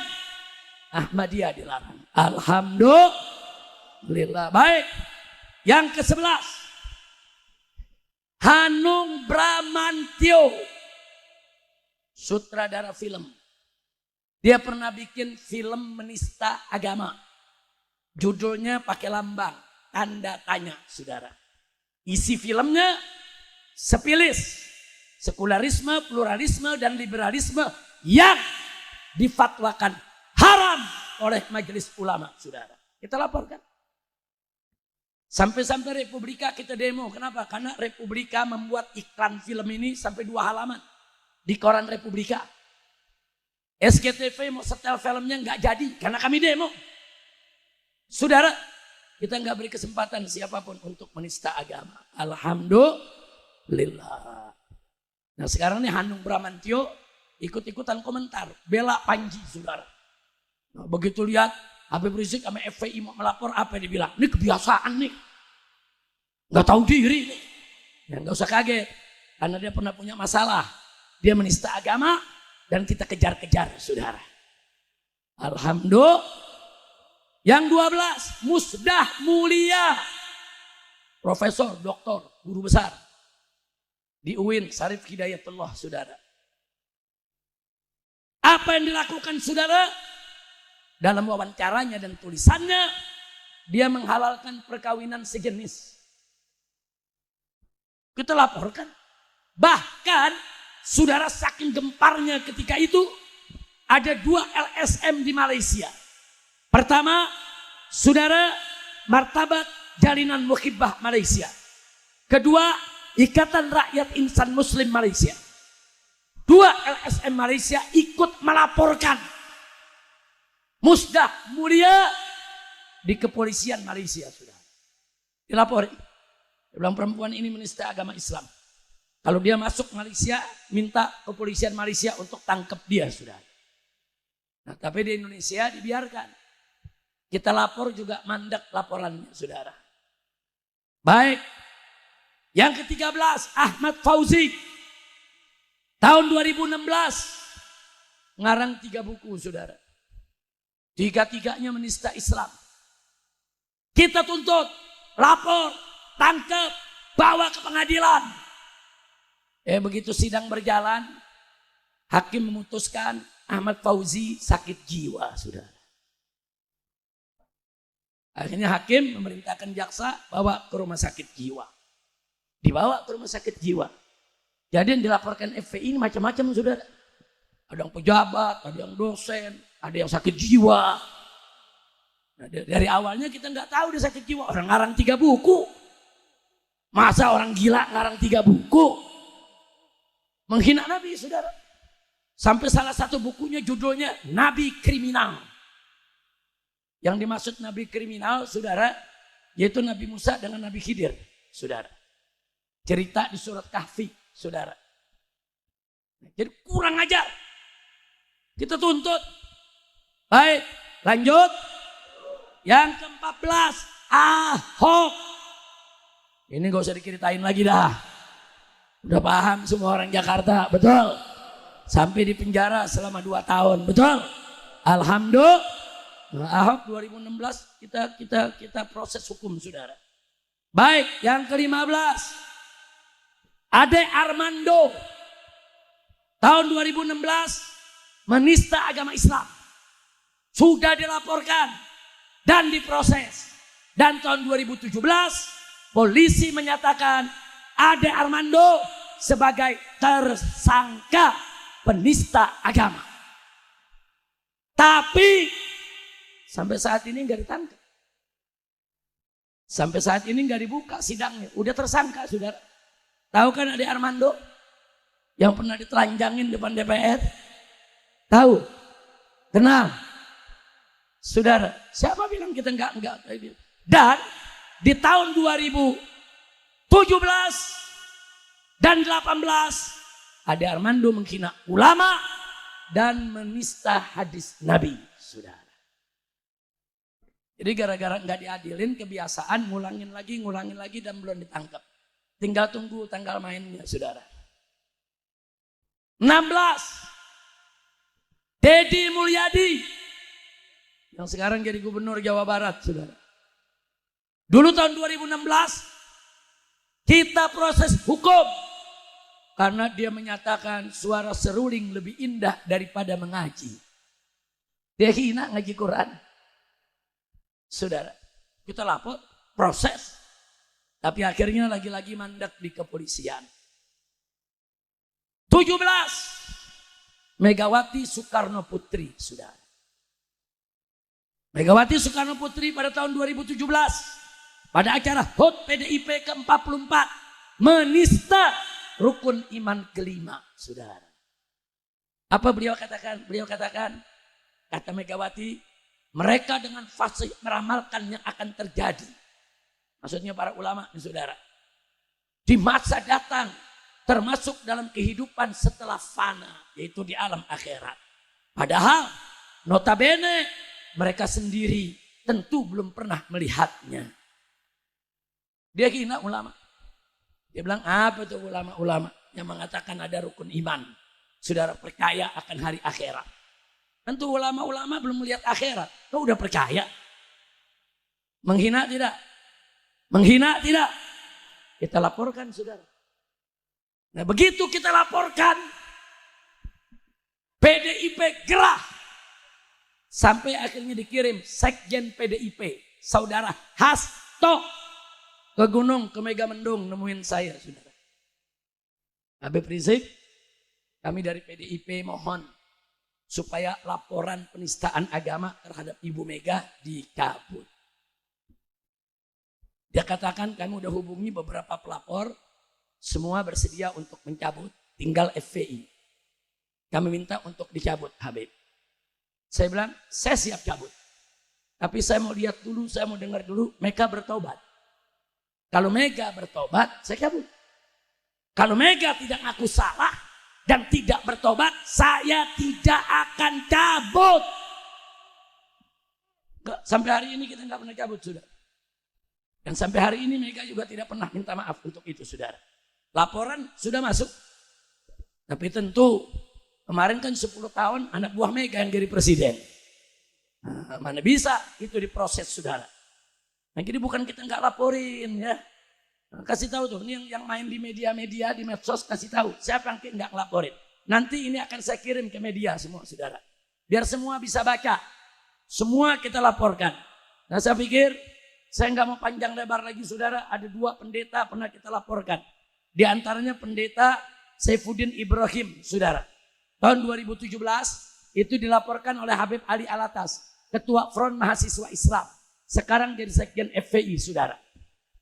Ahmadiyah dilarang. Alhamdulillah. Baik. Yang ke-11. Hanung Bramantyo. Sutradara film. Dia pernah bikin film menista agama. Judulnya pakai lambang tanda tanya, saudara. Isi filmnya sepilis, sekularisme, pluralisme, dan liberalisme yang difatwakan haram oleh majelis ulama, saudara. Kita laporkan. Sampai-sampai Republika kita demo. Kenapa? Karena Republika membuat iklan film ini sampai 2 halaman di koran Republika. SCTV mau setel filmnya nggak jadi karena kami demo. Saudara, kita nggak beri kesempatan siapapun untuk menista agama. Alhamdulillah. Nah sekarang nih Hanung Bramantyo ikut-ikutan komentar, bela Panji, saudara. Nah, begitu lihat Habib Rizik sama FPI mau melapor, apa yang dibilang? Ini kebiasaan nih, nggak tahu diri nih. Ya nggak usah kaget, karena dia pernah punya masalah. Dia menista agama dan kita kejar-kejar, saudara. Alhamdulillah. Yang 12, Musdah Mulia. Profesor, doktor, guru besar. Di UIN, Syarif Hidayatullah, saudara. Apa yang dilakukan saudara? Dalam wawancaranya dan tulisannya, dia menghalalkan perkawinan sejenis. Kita laporkan. Bahkan, saudara saking gemparnya ketika itu, ada 2 LSM di Malaysia. Pertama, saudara, Martabat Jalinan Muhibbah Malaysia. Kedua, Ikatan Rakyat Insan Muslim Malaysia. 2 LSM Malaysia ikut melaporkan Musdah Mulia di kepolisian Malaysia, saudara. Dilapori. Dia bilang perempuan ini menista agama Islam. Kalau dia masuk Malaysia, minta kepolisian Malaysia untuk tangkap dia, saudara. Nah, tapi di Indonesia dibiarkan. Kita lapor juga mandek laporannya, saudara. Baik. Yang ke-13, Ahmad Fauzi. Tahun 2016. Ngarang 3 buku, saudara. 3-3-nya menista Islam. Kita tuntut, lapor, tangkap, bawa ke pengadilan. Begitu sidang berjalan, hakim memutuskan Ahmad Fauzi sakit jiwa, saudara. Akhirnya hakim memerintahkan jaksa bawa ke rumah sakit jiwa. Dibawa ke rumah sakit jiwa. Jadi yang dilaporkan FPI ini macam-macam, saudara. Ada yang pejabat, ada yang dosen, ada yang sakit jiwa. Nah, dari awalnya kita nggak tahu dia sakit jiwa. Orang ngarang 3 buku. Masa orang gila ngarang 3 buku? Menghina Nabi, saudara. Sampai salah satu bukunya judulnya Nabi Kriminal. Yang dimaksud Nabi kriminal, saudara, yaitu Nabi Musa dengan Nabi Khidir, saudara. Cerita di surat Kahfi, saudara. Jadi kurang ajar. Kita tuntut. Baik, lanjut. Yang ke-14, Ahok. Ini gak usah diceritain lagi dah. Udah paham semua orang Jakarta, betul. Sampai di penjara selama 2 tahun, betul. Alhamdulillah. Nah, Ahok 2016 kita proses hukum, saudara. Baik, yang ke-15. Ade Armando. Tahun 2016 menista agama Islam. Sudah dilaporkan dan diproses. Dan tahun 2017 polisi menyatakan Ade Armando sebagai tersangka penista agama. Tapi sampai saat ini nggak ditangkap. Sampai saat ini nggak dibuka sidangnya. Udah tersangka, saudara. Tahu kan Ade Armando? Yang pernah ditelanjangin depan DPR? Tahu? Kenal? Saudara, siapa bilang kita enggak? Dan di tahun 2017 dan 18, Ade Armando menghina ulama dan menista hadis Nabi, saudara. Jadi gara-gara nggak diadilin, kebiasaan ngulangin lagi dan belum ditangkap. Tinggal tunggu tanggal mainnya, saudara. 16, Deddy Mulyadi yang sekarang jadi gubernur Jawa Barat, saudara. Dulu tahun 2016 kita proses hukum karena dia menyatakan suara seruling lebih indah daripada mengaji. Dia hina ngaji Quran. Saudara, kita lapor, proses. Tapi akhirnya lagi-lagi mandat di kepolisian. 17, Megawati Soekarno Putri, saudara. Megawati Soekarno Putri pada tahun 2017 pada acara HUT PDIP ke-44 menista rukun iman kelima, saudara. Apa beliau katakan? Beliau katakan, kata Megawati, mereka dengan fasih meramalkan yang akan terjadi. Maksudnya para ulama, saudara. Di masa datang, termasuk dalam kehidupan setelah fana, yaitu di alam akhirat. Padahal, notabene, mereka sendiri tentu belum pernah melihatnya. Dia hina ulama. Dia bilang, apa itu ulama-ulama yang mengatakan ada rukun iman. Saudara percaya akan hari akhirat. Tentu ulama-ulama belum melihat akhirat. Kau udah percaya? Menghina tidak? Menghina tidak? Kita laporkan, saudara. Nah begitu kita laporkan, PDIP gerah. Sampai akhirnya dikirim Sekjen PDIP, saudara Hasto, ke gunung, ke Megamendung nemuin saya, saudara. Habib Rizik, kami dari PDIP mohon supaya laporan penistaan agama terhadap Ibu Mega dicabut. Dia katakan kami udah hubungi beberapa pelapor, semua bersedia untuk mencabut, tinggal FPI. Kami minta untuk dicabut, Habib. Saya bilang, saya siap cabut. Tapi saya mau lihat dulu, saya mau dengar dulu, Mega bertobat. Kalau Mega bertobat, saya cabut. Kalau Mega tidak ngaku salah dan tidak bertobat, saya tidak akan cabut. Sampai hari ini kita nggak pernah cabut, saudara. Dan sampai hari ini Mega juga tidak pernah minta maaf untuk itu, saudara. Laporan sudah masuk. Tapi tentu kemarin kan 10 tahun anak buah Mega yang jadi presiden. Nah, mana bisa itu diproses, saudara. Nah, jadi bukan kita nggak laporin ya. Nah, kasih tahu tuh, ini yang main di media-media, di medsos, kasih tahu siapa yang nggak ngelaporin. Nanti ini akan saya kirim ke media semua, saudara. Biar semua bisa baca. Semua kita laporkan. Nah saya pikir, saya nggak mau panjang lebar lagi, saudara. Ada 2 pendeta pernah kita laporkan. Di antaranya pendeta Saifuddin Ibrahim, saudara. Tahun 2017 itu dilaporkan oleh Habib Ali Alatas, Ketua Front Mahasiswa Islam. Sekarang jadi Sekjen FPI, saudara.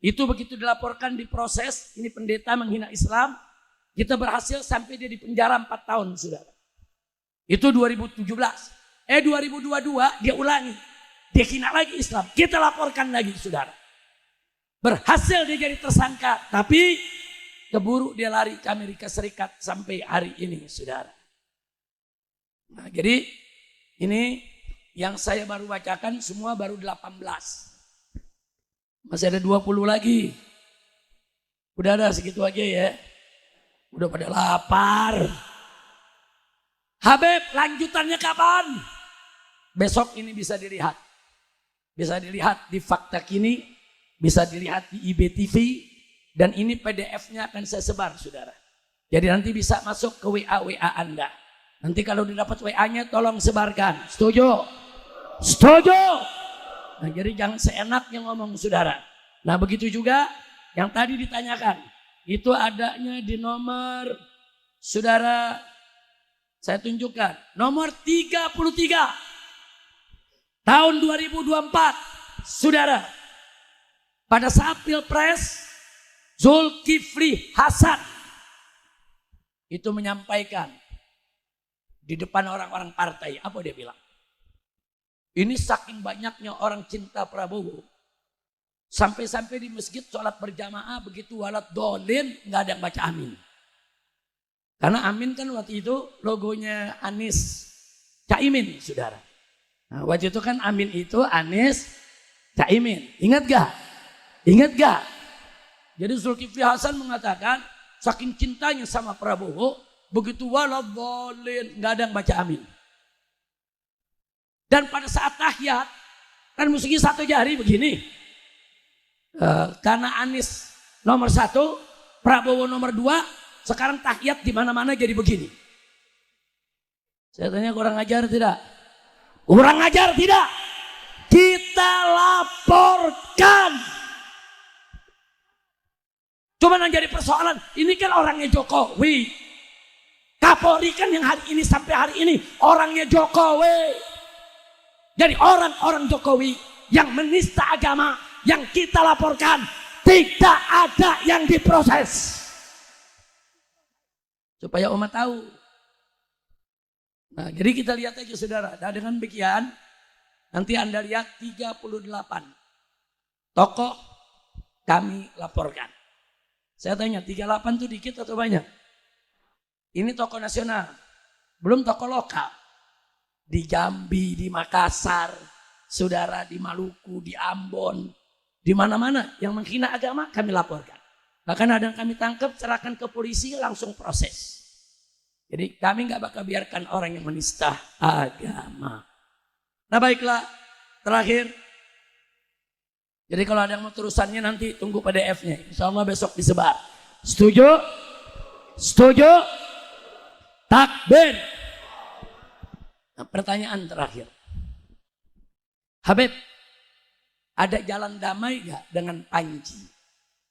Itu begitu dilaporkan, diproses, ini pendeta menghina Islam, kita berhasil sampai dia di penjara 4 tahun, saudara. Itu 2017. 2022 dia ulangi, dia hina lagi Islam, kita laporkan lagi, saudara. Berhasil dia jadi tersangka, tapi keburu dia lari ke Amerika Serikat sampai hari ini, saudara. Nah, jadi ini yang saya baru bacakan semua baru 18. Masih ada 20 lagi. Udah ada segitu aja ya. Udah pada lapar. Habib, lanjutannya kapan? Besok ini bisa dilihat. Bisa dilihat di Fakta Kini, bisa dilihat di IBTV, dan ini PDF-nya akan saya sebar, saudara. Jadi nanti bisa masuk ke WA Anda. Nanti kalau didapat WA-nya tolong sebarkan. Setuju? Setuju? Nah, jadi jangan seenaknya ngomong, saudara. Nah begitu juga yang tadi ditanyakan. Itu adanya di nomor, saudara, saya tunjukkan. Nomor 33. Tahun 2024. Saudara. pada saat Pilpres, Zulkifli Hasan itu menyampaikan di depan orang-orang partai, apa dia bilang? Ini saking banyaknya orang cinta Prabowo, sampai-sampai di masjid sholat berjamaah begitu walat dolin nggak ada yang baca amin. Karena amin kan waktu itu logonya Anies Caimin, saudara. Nah, waktu itu kan amin itu Anies Caimin. Ingat gak? Ingat gak? Jadi Zulkifli Hasan mengatakan saking cintanya sama Prabowo, begitu walat dolin nggak ada yang baca amin. Dan pada saat tahiyat kan mesti satu jari begini. Karena Anies nomor 1, Prabowo nomor 2, sekarang tahiyat di mana-mana jadi begini. Saya tanya kurang ajar tidak? Kurang ajar tidak? Kita laporkan. Cuma yang jadi persoalan, ini kan orangnya Jokowi. Kapolri kan yang hari ini sampai hari ini orangnya Jokowi. Jadi orang-orang Jokowi yang menista agama yang kita laporkan tidak ada yang diproses. Supaya umat tahu. Nah, jadi kita lihat aja saudara. Nah, dengan demikian nanti Anda lihat 38 tokoh kami laporkan. Saya tanya 38 itu dikit atau banyak? Ini tokoh nasional. Belum tokoh lokal. Di Jambi, di Makassar, saudara di Maluku, di Ambon, di mana-mana yang menghina agama kami laporkan. Bahkan ada yang kami tangkap, serahkan ke polisi, langsung proses. Jadi kami nggak bakal biarkan orang yang menista agama. Nah baiklah, terakhir. Jadi kalau ada yang mau terusannya nanti tunggu PDF-nya. Insya Allah besok disebar. Setuju? Setuju? Takbir. Nah, pertanyaan terakhir. Habib, ada jalan damai gak dengan Panji,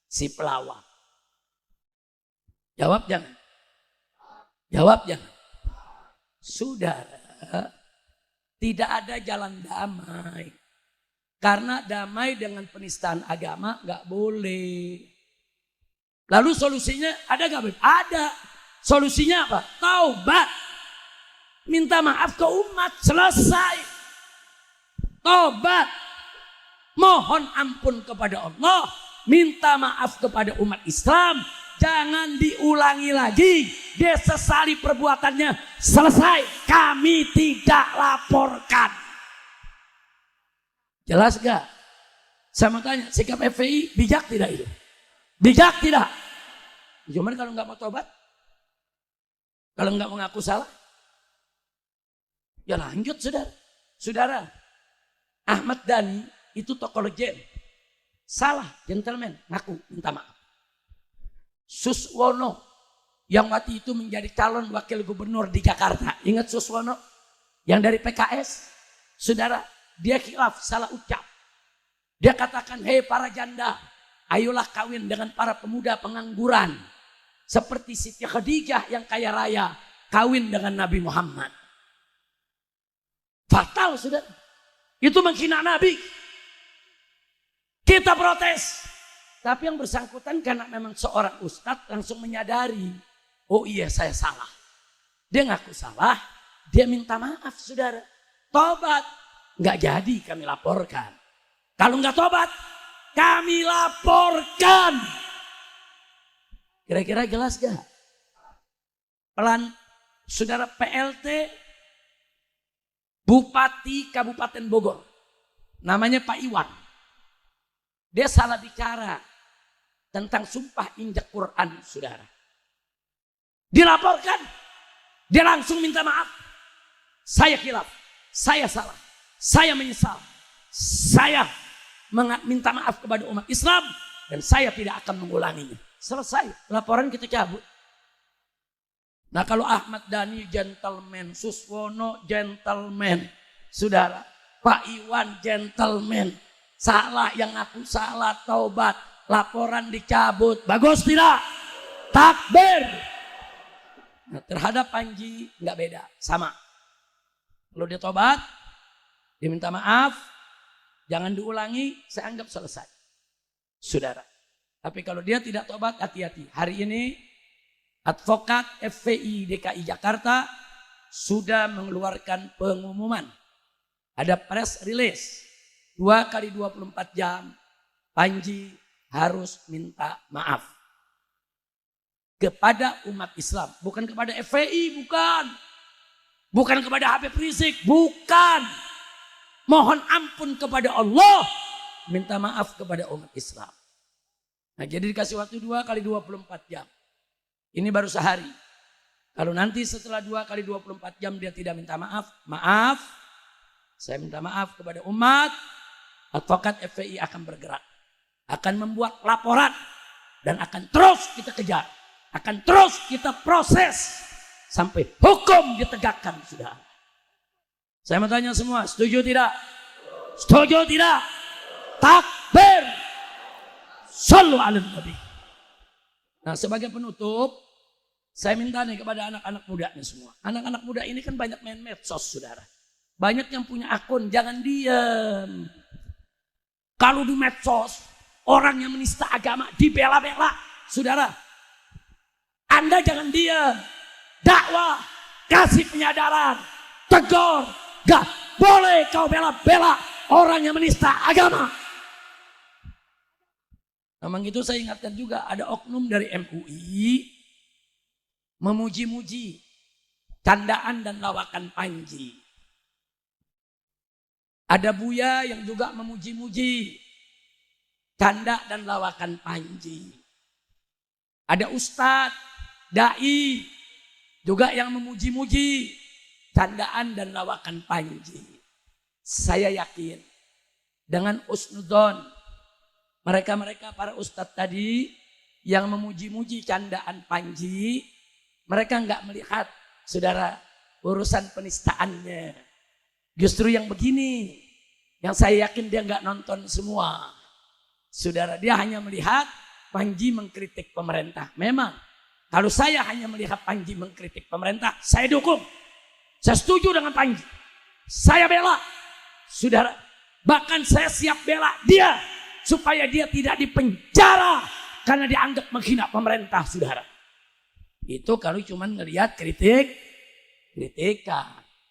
si pelawak? Jawab jangan. Jawab jangan. Saudara, tidak ada jalan damai. Karena damai dengan penistaan agama gak boleh. Lalu solusinya ada gak Habib? Ada. Solusinya apa? Taubat. Minta maaf ke umat, selesai. Tobat. Mohon ampun kepada Allah. Minta maaf kepada umat Islam. Jangan diulangi lagi. Dia sesali perbuatannya, selesai. Kami tidak laporkan. Jelas gak? Saya mau tanya, sikap FPI bijak tidak itu? Bijak tidak? Cuman kalau nggak mau tobat, kalau nggak mengaku salah, ya lanjut saudara. Saudara, Ahmad Dhani itu tokoh legend. Salah, gentleman, ngaku, minta maaf. Suswono yang waktu itu menjadi calon wakil gubernur di Jakarta. Ingat Suswono? Yang dari PKS. Saudara, dia khilaf, salah ucap. Dia katakan, hei para janda, ayolah kawin dengan para pemuda pengangguran. Seperti Siti Khadijah yang kaya raya, kawin dengan Nabi Muhammad. Fatal sudah. Itu menghina Nabi. Kita protes. Tapi yang bersangkutan karena memang seorang ustadz langsung menyadari. Oh iya saya salah. Dia ngaku salah. Dia minta maaf saudara. Tobat. Nggak jadi kami laporkan. Kalau nggak tobat, kami laporkan. Kira-kira jelas gak? Pelan saudara PLT Bupati Kabupaten Bogor. Namanya Pak Iwan. Dia salah bicara tentang sumpah injak Quran, saudara. Dilaporkan. Dia langsung minta maaf. Saya khilaf. Saya salah. Saya menyesal. Saya minta maaf kepada umat Islam. Dan saya tidak akan mengulanginya. Selesai. Laporan kita cabut. Nah kalau Ahmad Dhani gentleman, Suswono gentleman, saudara, Pak Iwan gentleman, salah yang aku salah, taubat, laporan dicabut, bagus tidak? Takbir. Nah, terhadap Panji nggak beda, sama. Kalau dia tobat, dia minta maaf, jangan diulangi, saya anggap selesai. saudara. Tapi kalau dia tidak tobat, hati-hati. Hari ini advokat FPI DKI Jakarta sudah mengeluarkan pengumuman. Ada press release 2 kali 24 jam Panji harus minta maaf kepada umat Islam, bukan kepada FPI, bukan kepada Habib Rizik, bukan. Mohon ampun kepada Allah, minta maaf kepada umat Islam. Nah, jadi dikasih waktu 2 kali 24 jam. Ini baru sehari. Kalau nanti setelah 2 kali 24 jam dia tidak minta maaf, saya minta maaf kepada umat, advokat FPI akan bergerak. Akan membuat laporan dan akan terus kita kejar. Akan terus kita proses sampai hukum ditegakkan, sudah. Saya mau tanya semua, setuju tidak? Setuju tidak? Takbir. Shallu ala Nabi. Nah, sebagai penutup, saya minta nih kepada anak-anak muda nih semua. Anak-anak muda ini kan banyak main medsos, saudara. Banyak yang punya akun, jangan diam. Kalau di medsos, orang yang menista agama dibela-bela, saudara. Anda jangan diam. Dakwah, kasih penyadaran, tegur. Gak boleh kau bela-bela orang yang menista agama. Namun itu saya ingatkan juga, ada oknum dari MUI memuji-muji candaan dan lawakan Panji. Ada Buya yang juga memuji-muji canda dan lawakan Panji. Ada Ustadz, Dai juga yang memuji-muji candaan dan lawakan Panji. Saya yakin dengan usnudon mereka para ustadz tadi yang memuji-muji candaan Panji, mereka nggak melihat, saudara, urusan penistaannya. Justru yang begini, yang saya yakin dia nggak nonton semua, saudara. Dia hanya melihat Panji mengkritik pemerintah. Memang, kalau saya hanya melihat Panji mengkritik pemerintah, saya dukung, saya setuju dengan Panji, saya bela, saudara. Bahkan saya siap bela dia supaya dia tidak dipenjara karena dianggap menghina pemerintah, saudara. Itu kalau cuma ngelihat kritikan.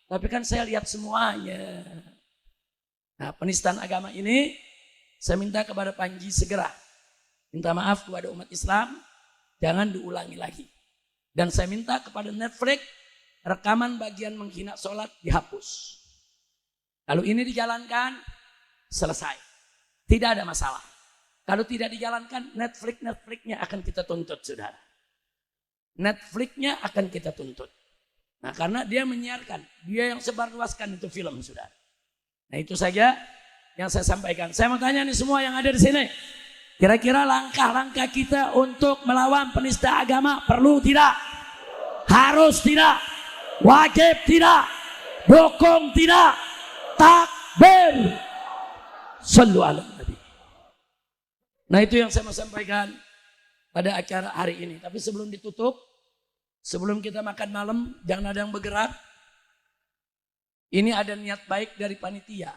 Tapi kan saya lihat semuanya. Nah, penistaan agama ini saya minta kepada Panji segera minta maaf kepada umat Islam, jangan diulangi lagi. Dan saya minta kepada Netflix rekaman bagian menghina sholat dihapus. Kalau ini dijalankan, selesai. Tidak ada masalah. Kalau tidak dijalankan, Netflix-nya akan kita tuntut, saudara. Netflix-nya akan kita tuntut. Nah, karena dia menyiarkan, dia yang sebarluaskan itu film, saudara. Nah, itu saja yang saya sampaikan. Saya mau tanya nih semua yang ada di sini. Kira-kira langkah-langkah kita untuk melawan penista agama perlu tidak? Harus tidak? Wajib tidak? Dukung tidak? Takbir. Shallu ala Nabi. Nah, itu yang saya mau sampaikan pada acara hari ini. Tapi sebelum ditutup, sebelum kita makan malam, jangan ada yang bergerak. Ini ada niat baik dari panitia.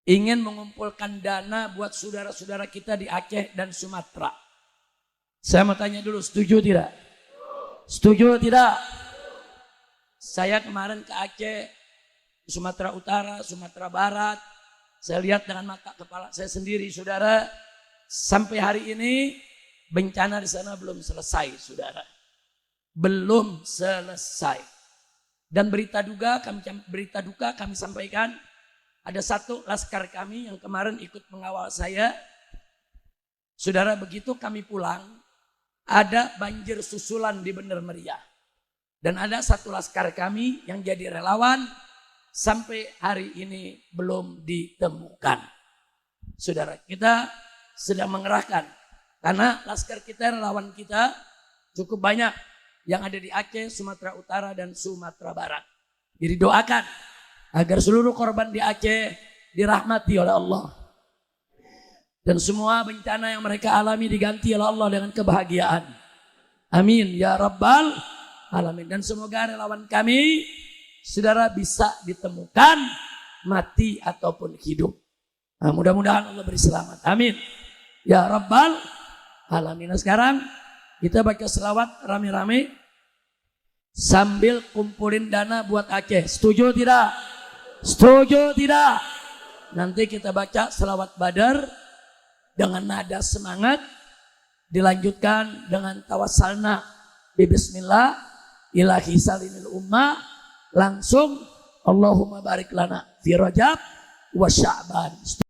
Ingin mengumpulkan dana buat saudara-saudara kita di Aceh dan Sumatera. Saya mau tanya dulu, setuju tidak? Setuju tidak? Saya kemarin ke Aceh, Sumatera Utara, Sumatera Barat. Saya lihat dengan mata kepala saya sendiri, saudara. Sampai hari ini bencana di sana belum selesai, saudara. Belum selesai. Dan berita duka kami sampaikan, ada satu laskar kami yang kemarin ikut mengawal saya. Saudara, begitu kami pulang, ada banjir susulan di Bener Meriah. Dan ada satu laskar kami yang jadi relawan, sampai hari ini belum ditemukan. Saudara, kita sedang mengerahkan. Karena laskar kita, relawan kita cukup banyak yang ada di Aceh, Sumatera Utara, dan Sumatera Barat. Jadi doakan agar seluruh korban di Aceh dirahmati oleh Allah. Dan semua bencana yang mereka alami diganti oleh Allah dengan kebahagiaan. Amin ya Rabbal Alamin. Dan semoga relawan kami, saudara, bisa ditemukan mati ataupun hidup. Nah, mudah-mudahan Allah beri selamat. Amin. ya Rabbal Alamin. Nah, sekarang kita baca selawat rame-rame sambil kumpulin dana buat Aceh. Setuju tidak? Setuju tidak? Nanti kita baca selawat Badar dengan nada semangat, dilanjutkan dengan tawassalna bismillah ilahi salimil ummah, langsung Allahumma barik lana fi Rajab wa Sya'ban.